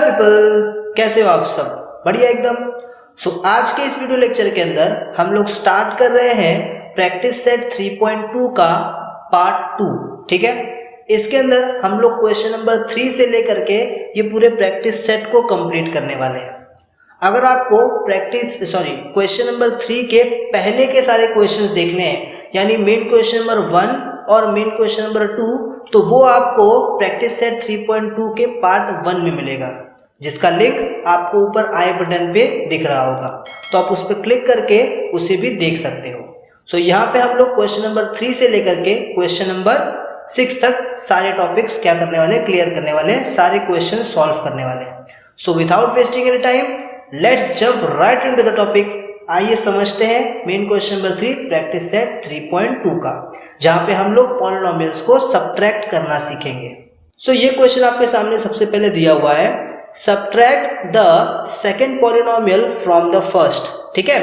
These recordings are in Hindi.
पीपल, कैसे हो आप सब? बढ़िया एकदम। आज के इस वीडियो लेक्चर के अंदर हम लोग स्टार्ट कर रहे हैं प्रैक्टिस सेट 3.2 का पार्ट 2। ठीक है, इसके अंदर हम लोग क्वेश्चन नंबर 3 से लेकर के ये पूरे प्रैक्टिस सेट को कंप्लीट करने वाले हैं। अगर आपको क्वेश्चन नंबर 3 के पहले के सारे क्वेश्चंस देखने हैं, यानी मेन क्वेश्चन नंबर 1 और मेन क्वेश्चन नंबर 2, तो वो आपको प्रैक्टिस सेट 3.2 के पार्ट 1 में मिलेगा, जिसका लिंक आपको ऊपर आई बटन पे दिख रहा होगा, तो आप उस पर क्लिक करके उसे भी देख सकते हो। यहाँ पे हम लोग क्वेश्चन नंबर 3 से लेकर के क्वेश्चन नंबर 6 तक सारे टॉपिक्स क्या करने वाले, क्लियर करने वाले, सारे क्वेश्चन सॉल्व करने वाले हैं। Without wasting any time, let's jump right into the topic. आइए समझते हैं main question number 3 practice set 3.2 का, जहां पे हम लोग पॉलिनोमियल्स को सब्ट्रैक्ट करना सीखेंगे। ये क्वेश्चन आपके सामने सबसे पहले दिया हुआ है, subtract the second polynomial from the first. ठीक है,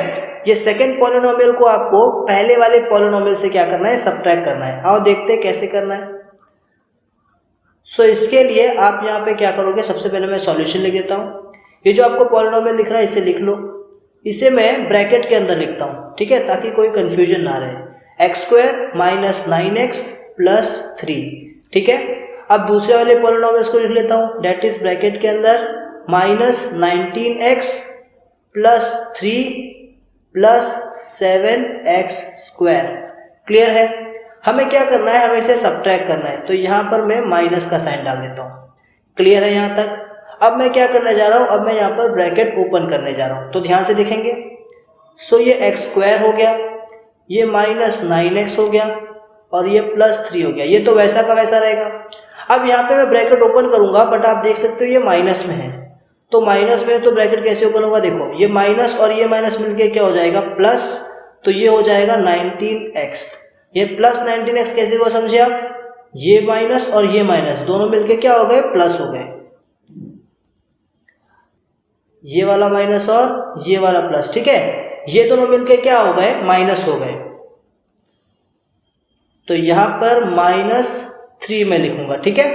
ये सेकंड पॉलिनोमियल को आपको पहले वाले पॉलिनोमियल से क्या करना है, सब्ट्रैक्ट करना है। आओ देखते हैं कैसे करना है। इसके लिए आप यहाँ पे क्या करोगे, सबसे पहले मैं सॉल्यूशन लिख देता हूँ। ये जो आपको पॉलिनोमियल दिख रहा है इसे लिख लो, इसे मैं ब्रैकेट के अंदर लिखता हूँ। ठीक है, ताकि कोई कंफ्यूजन ना रहे। x² minus 9x plus 3। ठीक है, अब दूसरे वाले पॉलिनोमियल्स को लिख लेता हूँ, डेट इज ब्रैकेट के अंदर minus 19x plus 3 plus 7x²। Clear है? हमें क्या करना है, हमें इसे सब्ट्रैक्ट करना है, तो यहाँ पर मैं माइनस का साइन डाल देता हूँ। क्लियर है यहाँ तक? अब मैं क्या करने जा रहा हूँ, अब मैं यहाँ पर ब्रैकेट ओपन करने जा रहा हूँ, तो ध्यान से देखेंगे। ये x² हो गया, ये माइनस 9x हो गया और ये प्लस 3 हो गया। ये तो वैसा का वैसा रहेगा। अब यहाँ पे मैं ब्रैकेट ओपन करूंगा, बट आप देख सकते हो ये माइनस में है, तो माइनस में तो ब्रैकेट कैसे ओपन होगा, देखो ये माइनस और ये माइनस मिलके क्या हो जाएगा, प्लस, तो ये हो जाएगा 19x। ये प्लस 19x कैसे हुआ समझे आप, ये माइनस और ये माइनस दोनों मिलके क्या हो गए, प्लस हो गए। ये वाला माइनस और ये वाला प्लस। ठीक है, ये दोनों मिलके क्या हो गए, माइनस हो गए। तो यहां पर -3 में लिखूंगा। ठीक है,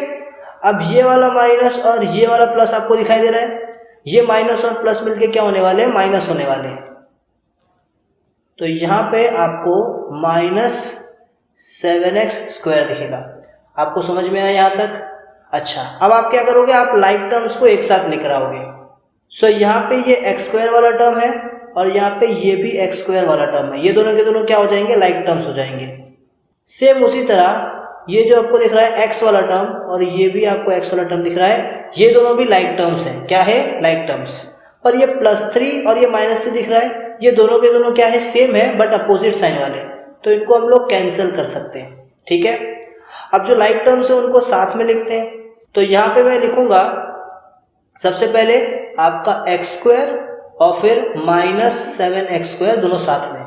अब ये वाला माइनस और ये वाला प्लस आपको दिखाई दे रहा है, ये माइनस और प्लस मिलके क्या होने वाले हैं, माइनस होने वाले हैं। तो यहां पे आपको -7x² दिखेगा। आपको समझ में आया यहां तक? अच्छा, अब आप क्या करोगे, आप लाइक टर्म्स को एक साथ लिख रहे होगे। यहाँ पे ये x² वाला टर्म है और यहाँ पे ये भी x² वाला टर्म है, ये दोनों के दोनों क्या हो जाएंगे, लाइक टर्म्स हो जाएंगे। सेम उसी तरह ये जो आपको दिख रहा है x वाला टर्म और ये भी आपको x वाला टर्म दिख रहा है, ये दोनों भी लाइक टर्म्स हैं। क्या है, लाइक टर्म्स। और ये +3 और ये -3 दिख रहा है, ये दोनों के दोनों क्या है, सेम है बट अपोजिट साइन वाले, तो इनको हम लोग कैंसिल कर सकते हैं। ठीक है, अब जो लाइक टर्म्स है उनको साथ में लिखते हैं। तो यहाँ पे मैं लिखूंगा सबसे पहले आपका x² और फिर -7x² दोनों साथ में,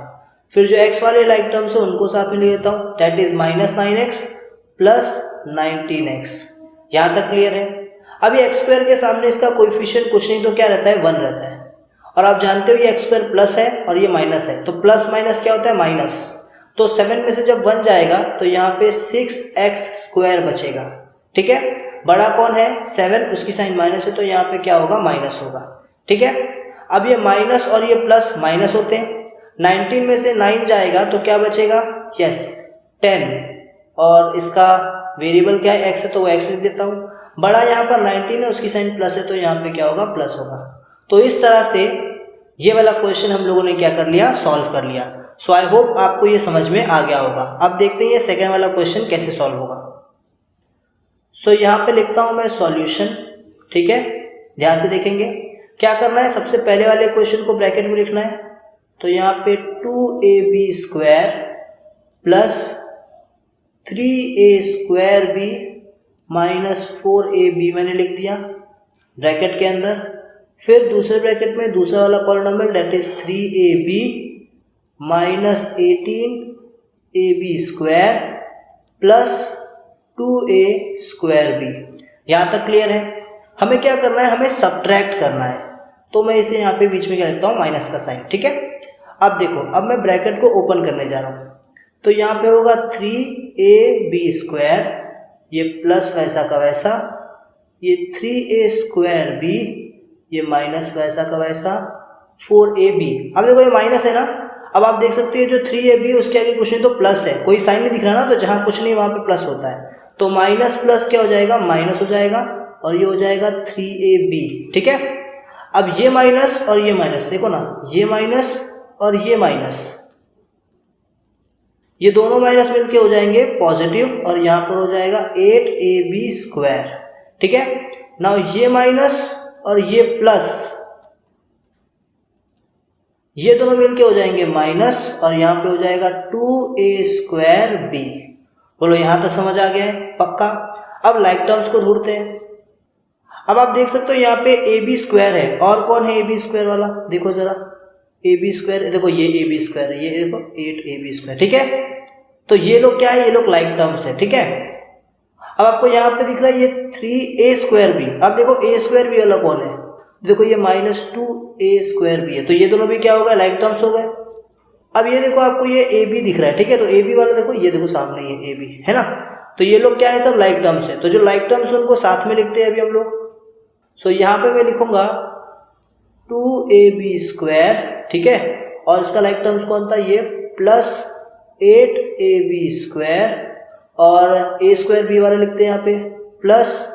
फिर जो x वाले लाइक टर्म्स है उनको साथ में ले लेता हूँ, date is -9x plus 19x। यहाँ तक क्लियर है? अब ये x² के सामने इसका कोएफिशिएंट कुछ नहीं तो क्या रहता है, 1 रहता है। और आप जानते हो ये x² प्लस है और ये माइनस है, तो प्लस माइनस क्या होता है, माइनस। तो 7 में से जब 1 जाएगा तो यहाँ पे 6x² बचेगा। ठीक है, बड़ा कौन है, 7, उसकी साइन माइनस है, तो यहाँ पे क्या होगा, माइनस होगा। ठीक है, अब ये माइनस और ये प्लस माइनस होते हैं, 19 में से 9 जाएगा तो क्या बचेगा, यस 10, और इसका वेरिएबल क्या है, x है, तो वो x लिख देता हूँ। बड़ा यहाँ पर 19 है, उसकी साइन प्लस है, तो यहाँ पे क्या होगा, प्लस होगा। तो इस तरह से ये वाला क्वेश्चन हम लोगों ने क्या कर लिया, सॉल्व कर लिया। आई होप आपको ये समझ में आ गया होगा। अब देखते हैं ये सेकेंड वाला क्वेश्चन कैसे सॉल्व होगा। यहाँ पे लिखता हूं मैं सॉल्यूशन। ठीक है, ध्यान से देखेंगे क्या करना है, सबसे पहले वाले क्वेश्चन को ब्रैकेट में लिखना है, तो यहाँ पे 2ab² plus 3a² minus 4ab मैंने लिख दिया ब्रैकेट के अंदर। फिर दूसरे ब्रैकेट में दूसरा वाला polynomial that is 3ab minus 18ab² plus 2a²b। यहाँ तक क्लियर है? हमें क्या करना है, हमें सब्ट्रैक्ट करना है, तो मैं इसे यहाँ पे बीच में क्या लिखता हूँ, माइनस का साइन। ठीक है, अब देखो, अब मैं ब्रैकेट को ओपन करने जा रहा हूँ, तो यहाँ पे होगा 3ab², ये प्लस वैसा का वैसा, ये 3a² b, ये माइनस वैसा का वैसा 4ab। अब देखो ये माइनस है ना, अब आप देख सकते हो जो 3ab उसके आगे कुछ नहीं तो प्लस है, कोई साइन नहीं दिख रहा ना, तो जहाँ कुछ नहीं वहाँ पे प्लस होता है, तो माइनस प्लस क्या हो जाएगा, माइनस हो जाएगा, और ये हो जाएगा 3ab। ठीक है, अब ये माइनस और ये माइनस देखो ना, ये माइनस और ये माइनस, ये दोनों माइनस मिलके हो जाएंगे पॉजिटिव, और यहाँ पर हो जाएगा 8ab²। ठीक है, नाउ ये माइनस और ये प्लस, ये दोनों मिलके हो जाएंगे माइनस, और यहाँ पे हो जाएगा 2a²b। बोलो यहाँ तक समझ आ गया है पक्का। अब लाइक टर्म्स को ढूंढते हैं। अब आप देख सकते हो यहाँ पे ab² है, और कौन है ab² वाला, देखो जरा ab², देखो ये ab² है, ये देखो 8ab²। ठीक है, तो ये लोग क्या है, ये लोग लाइक टर्म्स है। ठीक है, अब आपको यहाँ पे दिख रहा है ये 3a²b। अब देखो a²b वाला कौन है, देखो ये -2a²b है, तो ये दोनों भी क्या होगा, लाइक टर्म्स हो गए। अब ये देखो आपको ये ab दिख रहा है, ठीक है, तो ab वाला देखो, ये देखो सामने ये ab है ना, तो ये लोग क्या है, सब लाइक टर्म्स है। तो जो लाइक टर्म्स है उनको साथ में लिखते हैं अभी हम लोग। सो यहाँ पे मैं लिखूंगा 2ab², ठीक है, और इसका लाइक टर्म्स कौन था, ये प्लस 8ab², और a²b वाला लिखते हैं यहाँ पे प्लस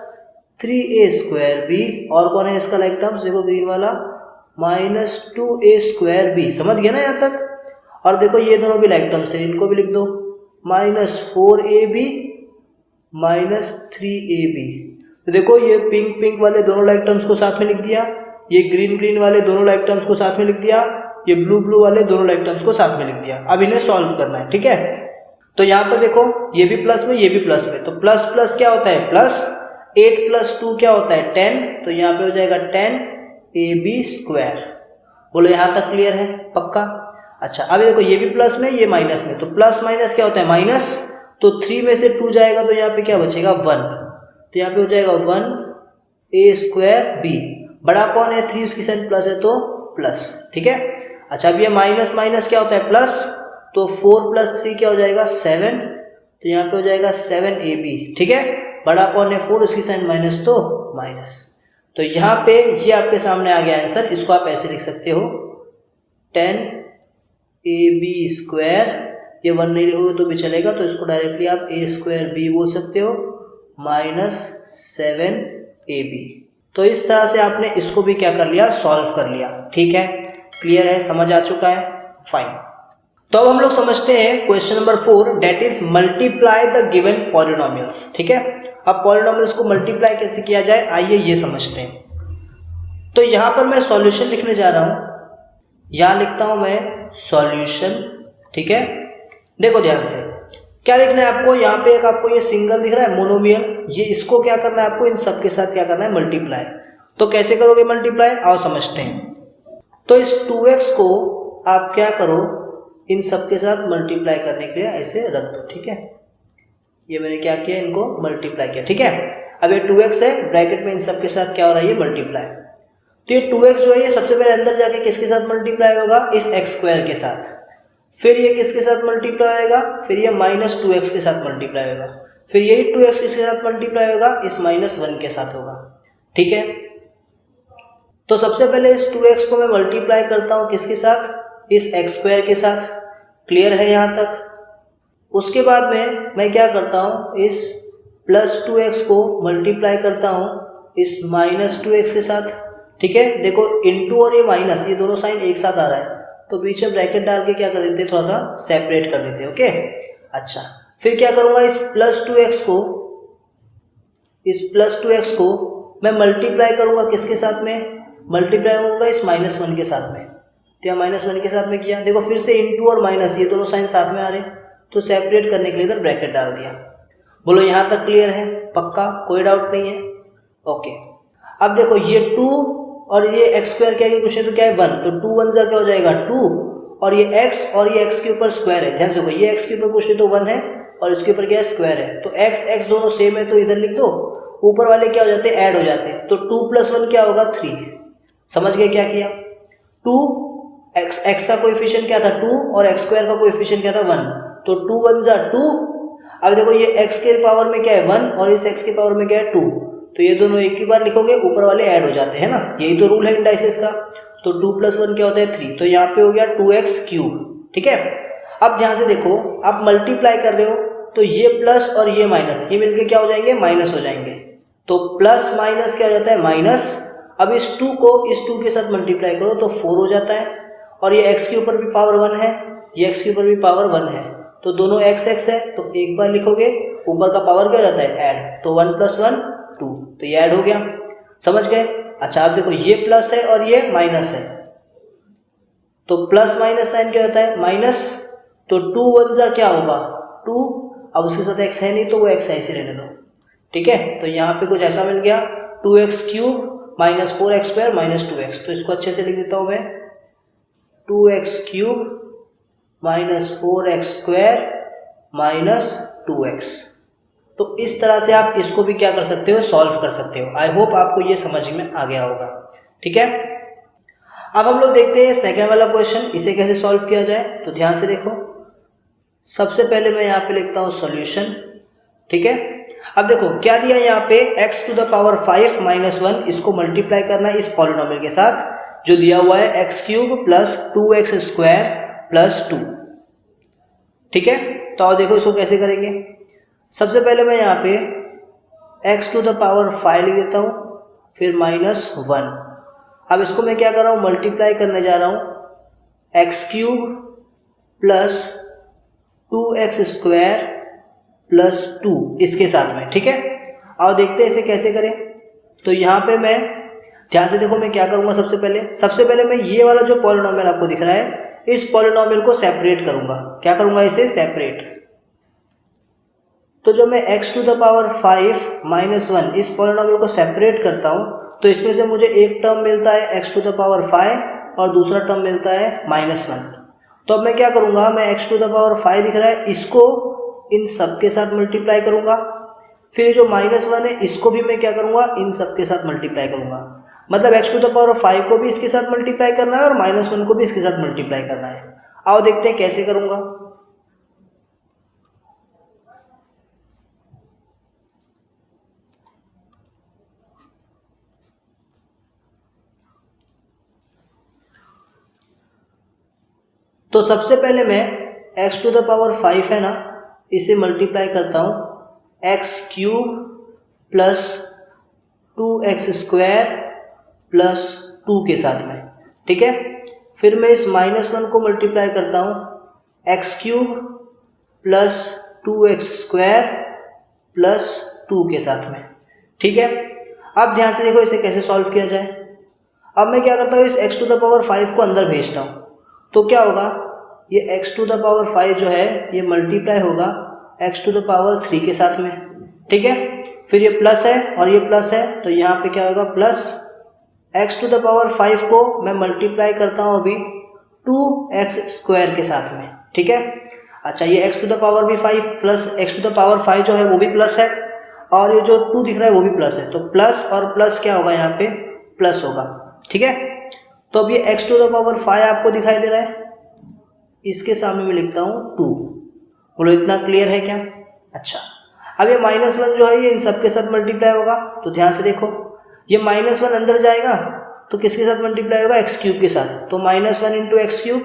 3a²b, और कौन है इसका लाइक टर्म्स, देखो ग्रीन वाला -2a²b। समझ गया ना यहाँ तक। और देखो ये दोनों भी लाइक टर्म्स है, इनको भी लिख दो -4ab -3ab। तो देखो ये पिंक पिंक वाले दोनों लाइक टर्म्स को साथ में लिख दिया, ये ग्रीन ग्रीन वाले दोनों लाइक टर्म्स को साथ में लिख दिया, ये ब्लू ब्लू वाले दोनों लाइक टर्म्स को साथ में लिख दिया। अब इन्हें सॉल्व करना है। ठीक है, तो यहाँ पर देखो ये भी प्लस में, ये भी प्लस में, तो प्लस प्लस क्या होता है प्लस, 8 + 2 क्या होता है 10, तो यहाँ पे हो जाएगा 10ab²। बोलो यहाँ तक क्लियर है पक्का। अच्छा, अब देखो ये भी प्लस में, ये माइनस में, तो प्लस माइनस क्या होता है माइनस, तो 3 में से 2 जाएगा तो यहाँ पे क्या बचेगा 1, तो यहाँ पे हो जाएगा 1a²b। बड़ा कौन है 3, उसकी साइन प्लस है तो प्लस। ठीक है, अच्छा अब ये माइनस माइनस क्या होता है प्लस, तो 4 + 3 क्या हो जाएगा 7, तो यहाँ पे हो जाएगा 7ab। ठीक है, बड़ा कौन है 4, उसकी साइन माइनस तो माइनस। तो यहाँ पे ये आपके सामने आ गया आंसर। इसको आप ऐसे लिख सकते हो 10ab², ये 1 नहीं लिखोगे तो भी चलेगा, तो इसको डायरेक्टली आप a²b बोल सकते हो -7ab। तो इस तरह से आपने इसको भी क्या कर लिया, सॉल्व कर लिया। ठीक है, क्लियर है, समझ आ चुका है, फाइन। तो अब हम लोग समझते हैं question number 4, that is multiply the given polynomials. ठीक है, अब पॉलिनोमियल्स को मल्टीप्लाई कैसे किया जाए, आइए ये समझते हैं। तो यहाँ पर मैं सॉल्यूशन लिखने जा रहा हूँ, यहाँ लिखता हूँ मैं सॉल्यूशन। ठीक है, देखो ध्यान से क्या लिखना है आपको, यहाँ पे एक आपको ये सिंगल दिख रहा है मोनोमियल, ये इसको क्या करना है आपको, इन सब के साथ क्या करना है मल्टीप्लाई। तो कैसे करोगे मल्टीप्लाई, आओ समझते हैं। तो इस 2x को आप क्या करो, इन सब के साथ मल्टीप्लाई करने के लिए ऐसे रख दो। ठीक है, ये मैंने क्या किया, इनको मल्टीप्लाई किया। ठीक है, अब ये 2x है, ब्रैकेट में इन सब के साथ क्या हो रहा है, ये मल्टीप्लाई। तो ये 2x जो है ये सबसे पहले अंदर जाके किसके साथ मल्टीप्लाई होगा, इस x² के साथ, फिर ये किसके साथ मल्टीप्लाई होगा, फिर ये -2x के साथ मल्टीप्लाई होगा, फिर यही 2x किसके साथ मल्टीप्लाई होगा, इस -1 के साथ होगा। ठीक है, तो सबसे पहले इस 2x को मैं मल्टीप्लाई करता हूँ किसके साथ, इस x² के साथ। क्लियर है यहाँ तक। उसके बाद में मैं क्या करता हूँ, इस +2x को मल्टीप्लाई करता हूँ इस -2x के साथ। ठीक है, देखो इनटू और ये माइनस, ये दोनों साइन एक साथ आ रहा है, तो बीच में ब्रैकेट डाल के क्या कर देते हैं, थोड़ा सा सेपरेट कर देते हैं। ओके, अच्छा फिर क्या करूँगा, इस +2x को मैं मल्टीप्लाई करूँगा किसके साथ में, मल्टीप्लाई करूँगा इस -1 के साथ में। तो यहाँ -1 के साथ में किया, देखो फिर से इनटू और माइनस, ये दोनों साइन साथ में आ रहे हैं, तो सेपरेट करने के लिए इधर ब्रैकेट डाल दिया। बोलो यहाँ तक क्लियर है पक्का, कोई डाउट नहीं है। ओके, अब देखो ये 2 और ये x² क्या है, कुछ नहीं तो क्या है 1, तो 2 1 जा क्या हो जाएगा 2, और ये x और ये x के ऊपर स्क्वायर है। ध्यान से देखो, ये x के ऊपर कुछ नहीं तो 1 है, और इसके ऊपर क्या है स्क्वायर है, तो x दोनों सेम है, तो इधर लिख दो, ऊपर वाले क्या हो जाते हैं ऐड हो जाते हैं, तो 2 + 1 क्या होगा 3। समझ गए क्या किया, 2 x का कोएफिशिएंट क्या था 2, और x² का कोएफिशिएंट क्या था 1, तो 2 1 जा 2। अब देखो ये x के पावर में क्या है 1, और इस x के पावर में क्या है 2, तो ये दोनों एक ही बार लिखोगे, ऊपर वाले ऐड हो जाते हैं ना, यही तो रूल है इंडाइसेस का। तो 2 + 1 क्या होता है 3, तो यहाँ पे हो गया 2x³। ठीक है, अब ध्यान से देखो, आप मल्टीप्लाई कर रहे हो तो ये प्लस और ये माइनस, ये मिलके क्या हो जाएंगे, माइनस हो जाएंगे। तो प्लस माइनस क्या हो जाता है, माइनस। अब इस 2 को इस 2 के साथ मल्टीप्लाई करो तो 4 हो जाता है, और ये x के ऊपर भी पावर 1 है, ये x के ऊपर भी पावर 1 है, तो दोनों x है, तो एक बार लिखोगे, ऊपर का पावर क्या हो जाता है, ऐड, तो 1 + 1 2, तो ये ऐड हो गया। समझ गए? अच्छा, आप देखो ये प्लस है और ये माइनस है, तो प्लस माइनस साइन क्या होता है, माइनस। तो 2 × 1 क्या होगा 2, अब उसके साथ x है नहीं तो वो x ऐसे रहने दो। ठीक है, तो यहाँ पे कुछ ऐसा मिल गया, 2x³ - 4x² - 2x। तो इसको अच्छे से लिख देता हूँ मैं, 2x³ - 4x² - 2x। तो इस तरह से आप इसको भी क्या कर सकते हो, सॉल्व कर सकते हो। आई होप आपको ये समझ में आ गया होगा। ठीक है, अब हम लोग देखते हैं सेकेंड वाला क्वेश्चन, इसे कैसे सॉल्व किया जाए। तो ध्यान से देखो, सबसे पहले मैं यहाँ पे लिखता हूँ सॉल्यूशन। ठीक है, अब देखो क्या दिया यहाँ पे, x⁵ - 1, इसको मल्टीप्लाई करना है इस पॉलिनोमियल के साथ जो दिया हुआ है x³ + 2x² + 2। ठीक है, तो आओ देखो इसको कैसे करेंगे। सबसे पहले मैं यहाँ पे x⁵ लिख देता हूँ, फिर -1। अब इसको मैं क्या कर रहा हूँ, मल्टीप्लाई करने जा रहा हूँ x³ + 2x² + 2 इसके साथ में। ठीक है, आओ देखते हैं इसे कैसे करें। तो यहाँ पे मैं ध्यान से देखो, मैं क्या करूँगा, सबसे पहले मैं ये वाला जो पॉलिनोमियल आपको दिख रहा है, इस पॉलिनोमियल को सेपरेट करूँगा। क्या करूँगा, इसे सेपरेट। तो जब मैं x⁵ - 1 इस पॉलिनोमियल को सेपरेट करता हूँ, तो इसमें से मुझे एक टर्म मिलता है x⁵ और दूसरा टर्म मिलता है -1। तो अब मैं क्या करूँगा, मैं x⁵ दिख रहा है, इसको इन सब के साथ मल्टीप्लाई करूँगा, फिर जो -1 है इसको भी मैं क्या करूँगा, इन सब के साथ मल्टीप्लाई करूँगा। मतलब x⁵ को भी इसके साथ मल्टीप्लाई करना है और -1 को भी इसके साथ मल्टीप्लाई करना है। आओ देखते हैं कैसे करूँगा। तो सबसे पहले मैं x⁵ है ना, इसे मल्टीप्लाई करता हूँ x³ + 2x² + 2 के साथ में। ठीक है, फिर मैं इस -1 को मल्टीप्लाई करता हूँ x³ + 2x² + 2 के साथ में। ठीक है, अब ध्यान से देखो इसे कैसे सॉल्व किया जाए। अब मैं क्या करता हूँ, इस x⁵ को अंदर भेजता हूँ, तो क्या होगा, ये x⁵ जो है ये मल्टीप्लाई होगा x⁵ के साथ में। ठीक है, फिर ये प्लस है और ये प्लस है, तो यहाँ पे क्या होगा, प्लस x⁵ को मैं मल्टीप्लाई करता हूँ अभी 2x² के साथ में। ठीक है, अच्छा, ये x⁵ प्लस x⁵ जो है वो भी प्लस है, और ये जो 2 दिख रहा है वो भी प्लस है, तो प्लस और प्लस क्या होगा, यहाँ पे प्लस होगा। ठीक है, तो अब ये x⁵ आपको दिखाई दे रहा है, इसके सामने मैं लिखता हूँ 2। बोलो इतना क्लियर है क्या? अच्छा, अब ये -1 जो है ये इन सब के साथ मल्टीप्लाई होगा, तो ध्यान से देखो, ये -1 अंदर जाएगा तो किसके साथ मल्टीप्लाई होगा, x³ के साथ, तो -1 × x³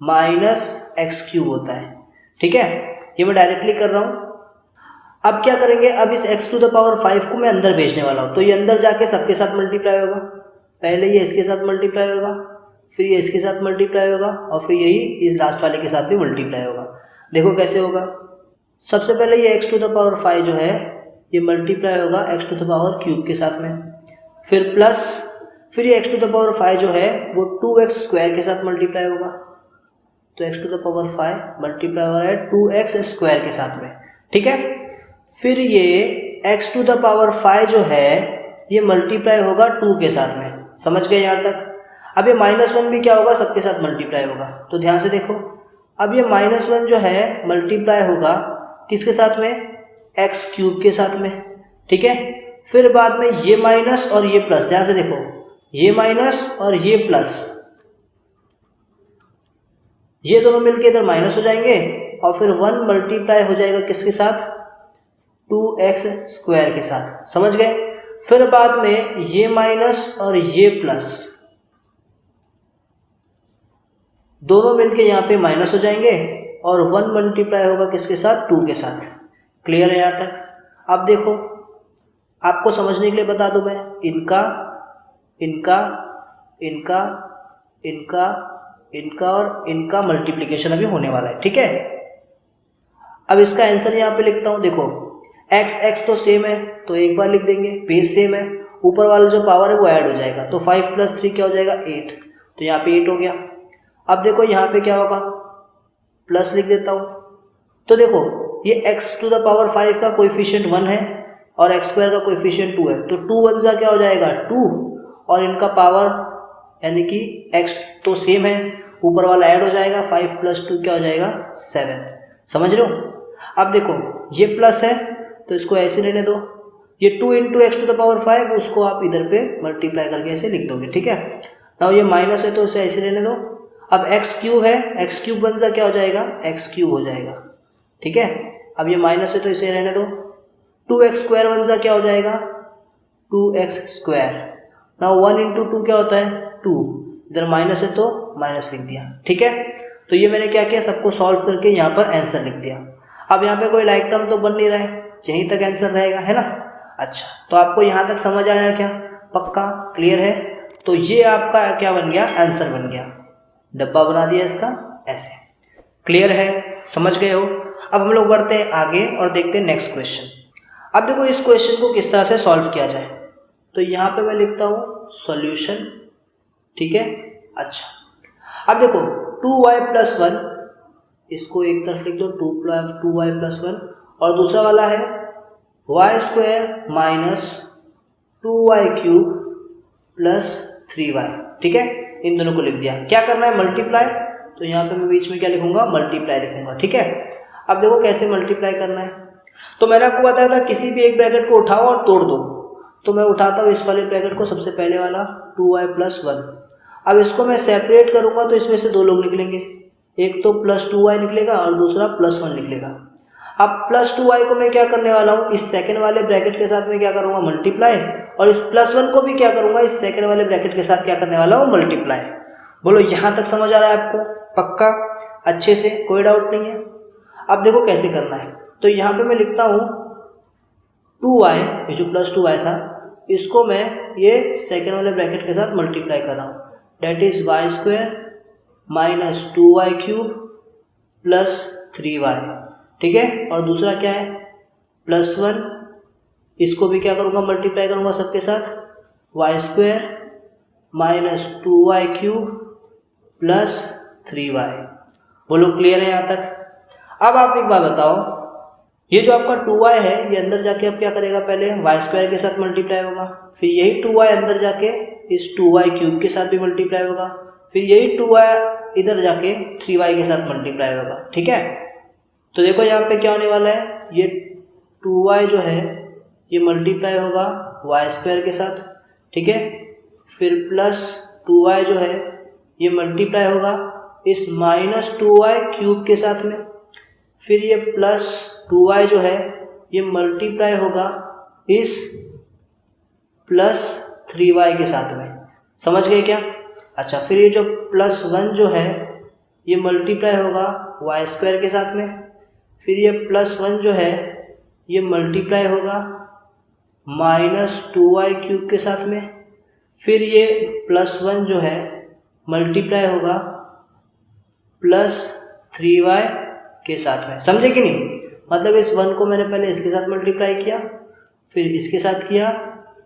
-x³ होता है। ठीक है, ये मैं डायरेक्टली कर रहा हूँ। अब क्या करेंगे, अब इस x⁵ को मैं अंदर भेजने वाला हूँ, तो ये अंदर जाके सबके साथ मल्टीप्लाई होगा। पहले ये इसके साथ मल्टीप्लाई होगा, फिर ये इसके साथ मल्टीप्लाई होगा, और फिर यही इस लास्ट वाले के साथ भी मल्टीप्लाई होगा। देखो कैसे होगा। सबसे पहले ये x⁵ जो है ये मल्टीप्लाई होगा x⁵³ के साथ में, फिर प्लस, फिर ये x⁵ जो है वो 2x² के साथ मल्टीप्लाई होगा, तो x⁵ मल्टीप्लाई हो रहा है 2x² के साथ में। ठीक है, फिर ये x⁵ जो है ये मल्टीप्लाई होगा 2 के साथ में। समझ गए यहाँ तक? अब ये -1 भी क्या होगा, सबके साथ मल्टीप्लाई होगा, तो ध्यान से देखो, अब ये -1 जो है मल्टीप्लाई होगा किसके साथ में, x³ के साथ में। ठीक है, फिर बाद में ये माइनस और ये प्लस, ध्यान से देखो, ये माइनस और ये प्लस, ये दोनों मिलके इधर माइनस हो जाएंगे, और फिर 1 मल्टीप्लाई हो जाएगा किसके साथ, 2x² के साथ। समझ गए? फिर बाद में ये माइनस और ये प्लस दोनों मिलके यहाँ पे माइनस हो जाएंगे और 1 मल्टीप्लाई होगा किसके साथ, 2 के साथ। क्लियर है यहाँ तक। अब देखो आपको समझने के लिए बता दूं मैं, इनका इनका इनका इनका इनका और इनका मल्टीप्लिकेशन अभी होने वाला है, ठीक है। अब इसका आंसर यहाँ पे लिखता हूँ। देखो एक्स एक्स तो सेम है तो एक बार लिख देंगे, बेस सेम है, ऊपर वाला जो पावर है वो ऐड हो जाएगा, तो 5 + 3 क्या हो जाएगा 8, तो यहाँ पे 8 हो गया। अब देखो यहाँ पे क्या होगा, प्लस लिख देता हूँ। तो देखो ये x⁵ 5 का कोएफिशिएंट 1 है और x² का कोएफिशिएंट 2 है, तो 2 1 जा क्या हो जाएगा 2 और इनका पावर यानी कि x तो सेम है, ऊपर वाला ऐड हो जाएगा, 5 + 2 क्या हो जाएगा 7। समझ रहे हो। अब देखो ये प्लस है तो इसको ऐसे रहने दो, ये 2 × x⁵ उसको आप इधर पे मल्टीप्लाई करके ऐसे लिख दोगे, ठीक है। नाउ ये माइनस है तो इसे ऐसे रहने दो। अब x³ है, x³ 1 जा क्या हो जाएगा x³ हो जाएगा, ठीक है। अब ये माइनस है तो इसे रहने दो, 2x² 1 जा क्या हो जाएगा 2x²। नाउ 1 × 2 क्या होता है 2, इधर माइनस है तो माइनस लिख दिया, ठीक है। तो ये मैंने क्या किया, सबको सॉल्व करके यहाँ पर आंसर लिख दिया। अब यहाँ पे कोई लाइक टर्म तो बन नहीं रहा है, यहीं तक आंसर रहेगा, है ना। अच्छा तो आपको यहाँ तक समझ आया क्या, पक्का क्लियर है। तो ये आपका क्या बन गया, आंसर बन गया, डब्बा बना दिया इसका ऐसे। क्लियर है, समझ गए हो। अब हम लोग बढ़ते हैं आगे और देखते हैं नेक्स्ट क्वेश्चन। अब देखो इस क्वेश्चन को किस तरह से सॉल्व किया जाए, तो यहाँ पे मैं लिखता हूँ सॉल्यूशन, ठीक है। अच्छा अब देखो 2y + 1, इसको एक तरफ लिख दो 2y + 1 और दूसरा वाला है y² - 2y³ + 3y, ठीक है। इन दोनों को लिख दिया। क्या करना है मल्टीप्लाई, तो यहाँ पे मैं बीच में क्या लिखूंगा मल्टीप्लाई लिखूंगा, ठीक है। अब देखो कैसे मल्टीप्लाई करना है, तो मैंने आपको बताया था किसी भी एक ब्रैकेट को उठाओ और तोड़ दो, तो मैं उठाता हूँ इस वाले ब्रैकेट को, सबसे पहले वाला 2y + 1। अब इसको मैं सेपरेट करूंगा तो इसमें से दो लोग निकलेंगे, एक तो +2y निकलेगा और दूसरा +1 निकलेगा। अब +2y को मैं क्या करने वाला हूँ, इस सेकंड वाले ब्रैकेट के साथ में क्या करूँगा मल्टीप्लाई, और इस +1 को भी क्या करूँगा इस सेकंड वाले ब्रैकेट के साथ क्या करने वाला हूँ मल्टीप्लाई। बोलो यहाँ तक समझ आ रहा है आपको, पक्का अच्छे से, कोई डाउट नहीं है। अब देखो कैसे करना है, तो यहाँ पे मैं लिखता हूँ 2y, ये जो +2y था इसको मैं ये सेकंड वाले ब्रैकेट के साथ मल्टीप्लाई कर रहा हूँ, date is y² - 2y³ + 3y, ठीक है। और दूसरा क्या है +1, इसको भी क्या करूँगा मल्टीप्लाई करूँगा सबके साथ, y² - 2y³ + 3y। बोलो क्लियर है यहाँ तक। अब आप एक बात बताओ, ये जो आपका 2y है ये अंदर जाके अब क्या करेगा, पहले y² के साथ मल्टीप्लाई होगा, फिर यही 2y अंदर जाके इस 2y³ के साथ भी मल्टीप्लाई होगा, फिर यही 2y इधर जाके 3y के साथ मल्टीप्लाई होगा, ठीक है। तो देखो यहाँ पे क्या होने वाला है, ये 2y जो है ये मल्टीप्लाई होगा y² के साथ, ठीक है। फिर +2y जो है ये मल्टीप्लाई होगा इस -2y³ के साथ में, फिर ये +2y जो है ये मल्टीप्लाई होगा इस +3y के साथ में। समझ गए क्या। अच्छा फिर ये जो +1 जो है ये मल्टीप्लाई होगा y² के साथ में, फिर ये +1 जो है ये मल्टीप्लाई होगा -2y³ के साथ में, फिर ये +1 जो है मल्टीप्लाई होगा +3y के साथ में। समझे कि नहीं, मतलब इस 1 को मैंने पहले इसके साथ मल्टीप्लाई किया, फिर इसके साथ किया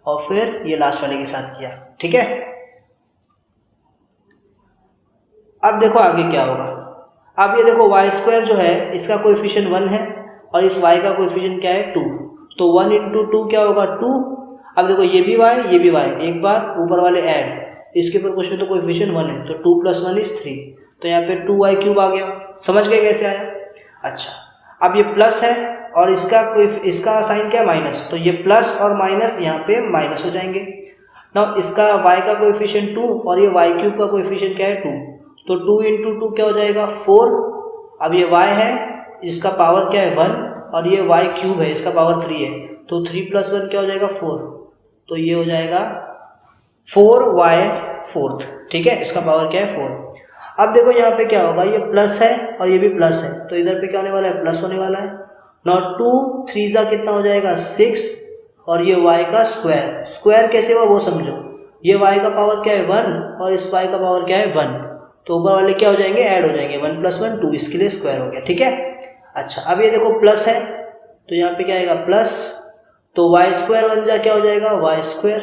और फिर ये लास्ट वाले के साथ किया, ठीक है। अब देखो आगे क्या होगा। अब ये देखो y² जो है इसका कोएफिशिएंट 1 है और इस y का कोएफिशिएंट क्या है 2, तो 1 × 2 क्या होगा 2। अब देखो ये भी y ये भी y, एक बार ऊपर वाले ऐड, इसके ऊपर कुछ में तो कोएफिशिएंट 1 है, तो 2 + 1 = 3, तो यहाँ पे 2y³ आ गया। समझ गए कैसे आया। अच्छा अब ये प्लस है और इसका साइन क्या है माइनस, तो ये प्लस और माइनस यहाँ पे माइनस हो जाएंगे। नाउ इसका y का कोएफिशिएंट 2 और ये y³ का कोएफिशिएंट क्या है 2, तो 2 × 2 क्या हो जाएगा 4। अब ये y है इसका पावर क्या है 1 और ये y³ है इसका पावर 3 है, तो 3 + 1 क्या हो जाएगा 4, तो ये हो जाएगा 4y4, ठीक है, इसका पावर क्या है 4। अब देखो यहाँ पे क्या होगा, ये प्लस है और ये भी प्लस है, तो इधर पे क्या होने वाला है, प्लस होने वाला है। नौ 2 3 जा कितना हो जाएगा 6, और ये y का स्क्वायर, स्क्वायर कैसे हुआ वो समझो, ये y का पावर क्या है 1 और इस y का पावर क्या है 1, तो ऊपर वाले क्या हो जाएंगे, ऐड हो जाएंगे, 1 + 1 2, इसके लिए स्क्वायर हो गया, ठीक है। अच्छा अब ये देखो प्लस है तो यहाँ पे क्या आएगा प्लस, तो y² बन जा क्या हो जाएगा y²।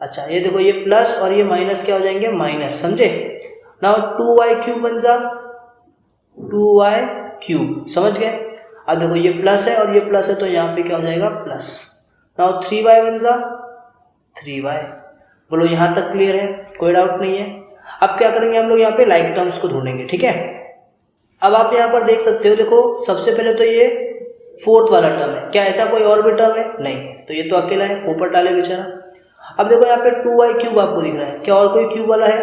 अच्छा ये देखो ये प्लस और ये माइनस क्या हो जाएंगे, माइनस, समझे। नाउ 2y³ बन जा 2y³, समझ गए। अब देखो ये प्लस है और ये प्लस है तो यहाँ पे क्या हो जाएगा प्लस। नाउ 3y बन जा 3y। बोलो यहाँ तक क्लियर है, कोई डाउट नहीं है। अब क्या करेंगे हम लोग यहाँ पे लाइक टर्म्स को ढूंढेंगे, ठीक है। अब आप यहाँ पर देख सकते हो, देखो सबसे पहले तो ये 4th वाला टर्म है, क्या ऐसा कोई और भी टर्म है, नहीं, तो ये तो अकेला है, पोपट डाले बेचारा। अब देखो यहाँ पे 2y³ आपको दिख रहा है, क्या और कोई क्यूब वाला है,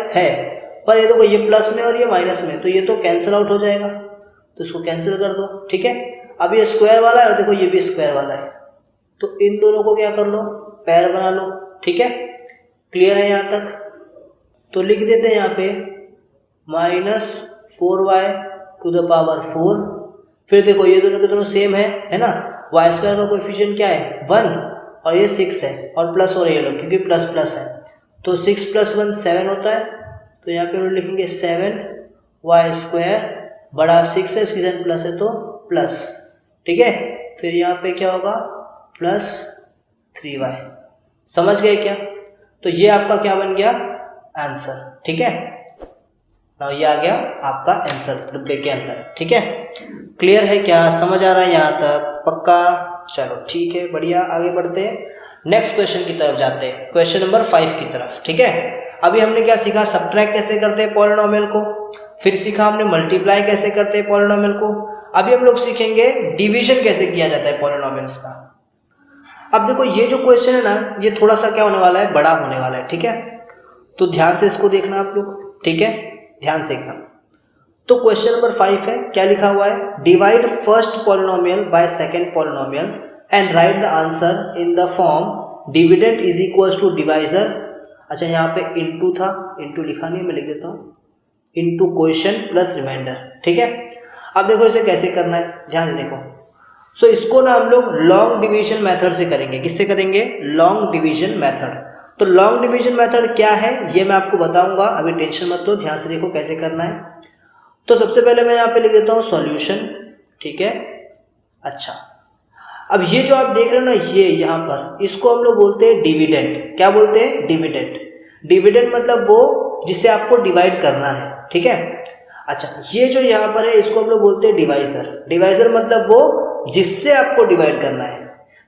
पर ये देखो ये प्लस में और ये माइनस में, तो ये तो कैंसिल आउट हो जाएगा, तो इसको कैंसिल कर दो, ठीक है। अब ये स्क्वायर वाला है और देखो ये भी स्क्वायर वाला है, तो इन दोनों को क्या कर लो, पैर बना लो, ठीक है। क्लियर है यहाँ तक, तो लिख देते हैं यहाँ पे -4y⁴। फिर देखो ये दोनों के दोनों सेम है ना, y² का कोएफिशिएंट क्या है 1 और ये 6 है, और प्लस हो रही है लोग क्योंकि प्लस प्लस है, तो 6 + 1 7 होता है, तो यहाँ पे हम लिखेंगे 7y² बड़ा 6 है, इसकी साइन प्लस है तो प्लस, ठीक है। फिर यहाँ पे क्या होगा +3y, समझ गए क्या। तो ये आपका क्या बन गया आंसर, ठीक है। ना ये आ गया आपका आंसर डिब्बे के अंदर, ठीक है। क्लियर है क्या, समझ आ रहा है यहाँ तक, पक्का। चलो ठीक है, बढ़िया, आगे बढ़ते हैं, नेक्स्ट क्वेश्चन की तरफ जाते हैं, क्वेश्चन नंबर 5 की तरफ, ठीक है। अभी हमने क्या सीखा, सब्ट्रैक्ट कैसे करते हैं पॉलिनोमियल को, फिर सीखा हमने मल्टीप्लाई कैसे करते हैं पॉलिनोमियल को, अभी हम लोग सीखेंगे डिवीजन कैसे किया जाता है पॉलिनोमियल्स का। अब देखो ये जो क्वेश्चन है ना, ये थोड़ा सा क्या होने वाला है, बड़ा होने वाला है, ठीक है, तो ध्यान से इसको देखना आप लोग, ठीक है, ध्यान से एकदम। तो क्वेश्चन नंबर 5 है, क्या लिखा हुआ है, divide first polynomial by second polynomial and write the answer in the form dividend is equals to divisor. अच्छा यहाँ पे इनटू था, इनटू लिखा नहीं, मैं लिख देता हूँ इनटू क्वेश्चन प्लस रिमाइंडर, ठीक है। अब देखो इसे कैसे करना है, ध्यान से देखो। सो इसको ना हम लोग लॉन्ग डिवीजन मेथड से करेंगे, किससे करेंगे, लॉन्ग डिवीजन मेथड। तो लॉन्ग डिवीजन मेथड क्या है ये मैं आपको बताऊंगा, अभी टेंशन मत लो, ध्यान से देखो कैसे करना है। तो सबसे पहले मैं यहाँ पे लिख देता हूँ सॉल्यूशन, ठीक है। अच्छा अब ये जो आप देख रहे हो ना, ये यहाँ पर इसको हम लोग बोलते हैं डिविडेंड, क्या बोलते हैं, डिविडेंड। डिविडेंड मतलब वो जिसे आपको डिवाइड करना है, ठीक है। अच्छा ये जो यहाँ पर है इसको हम लोग बोलते हैं डिवाइजर। डिवाइजर मतलब वो जिससे आपको डिवाइड करना है,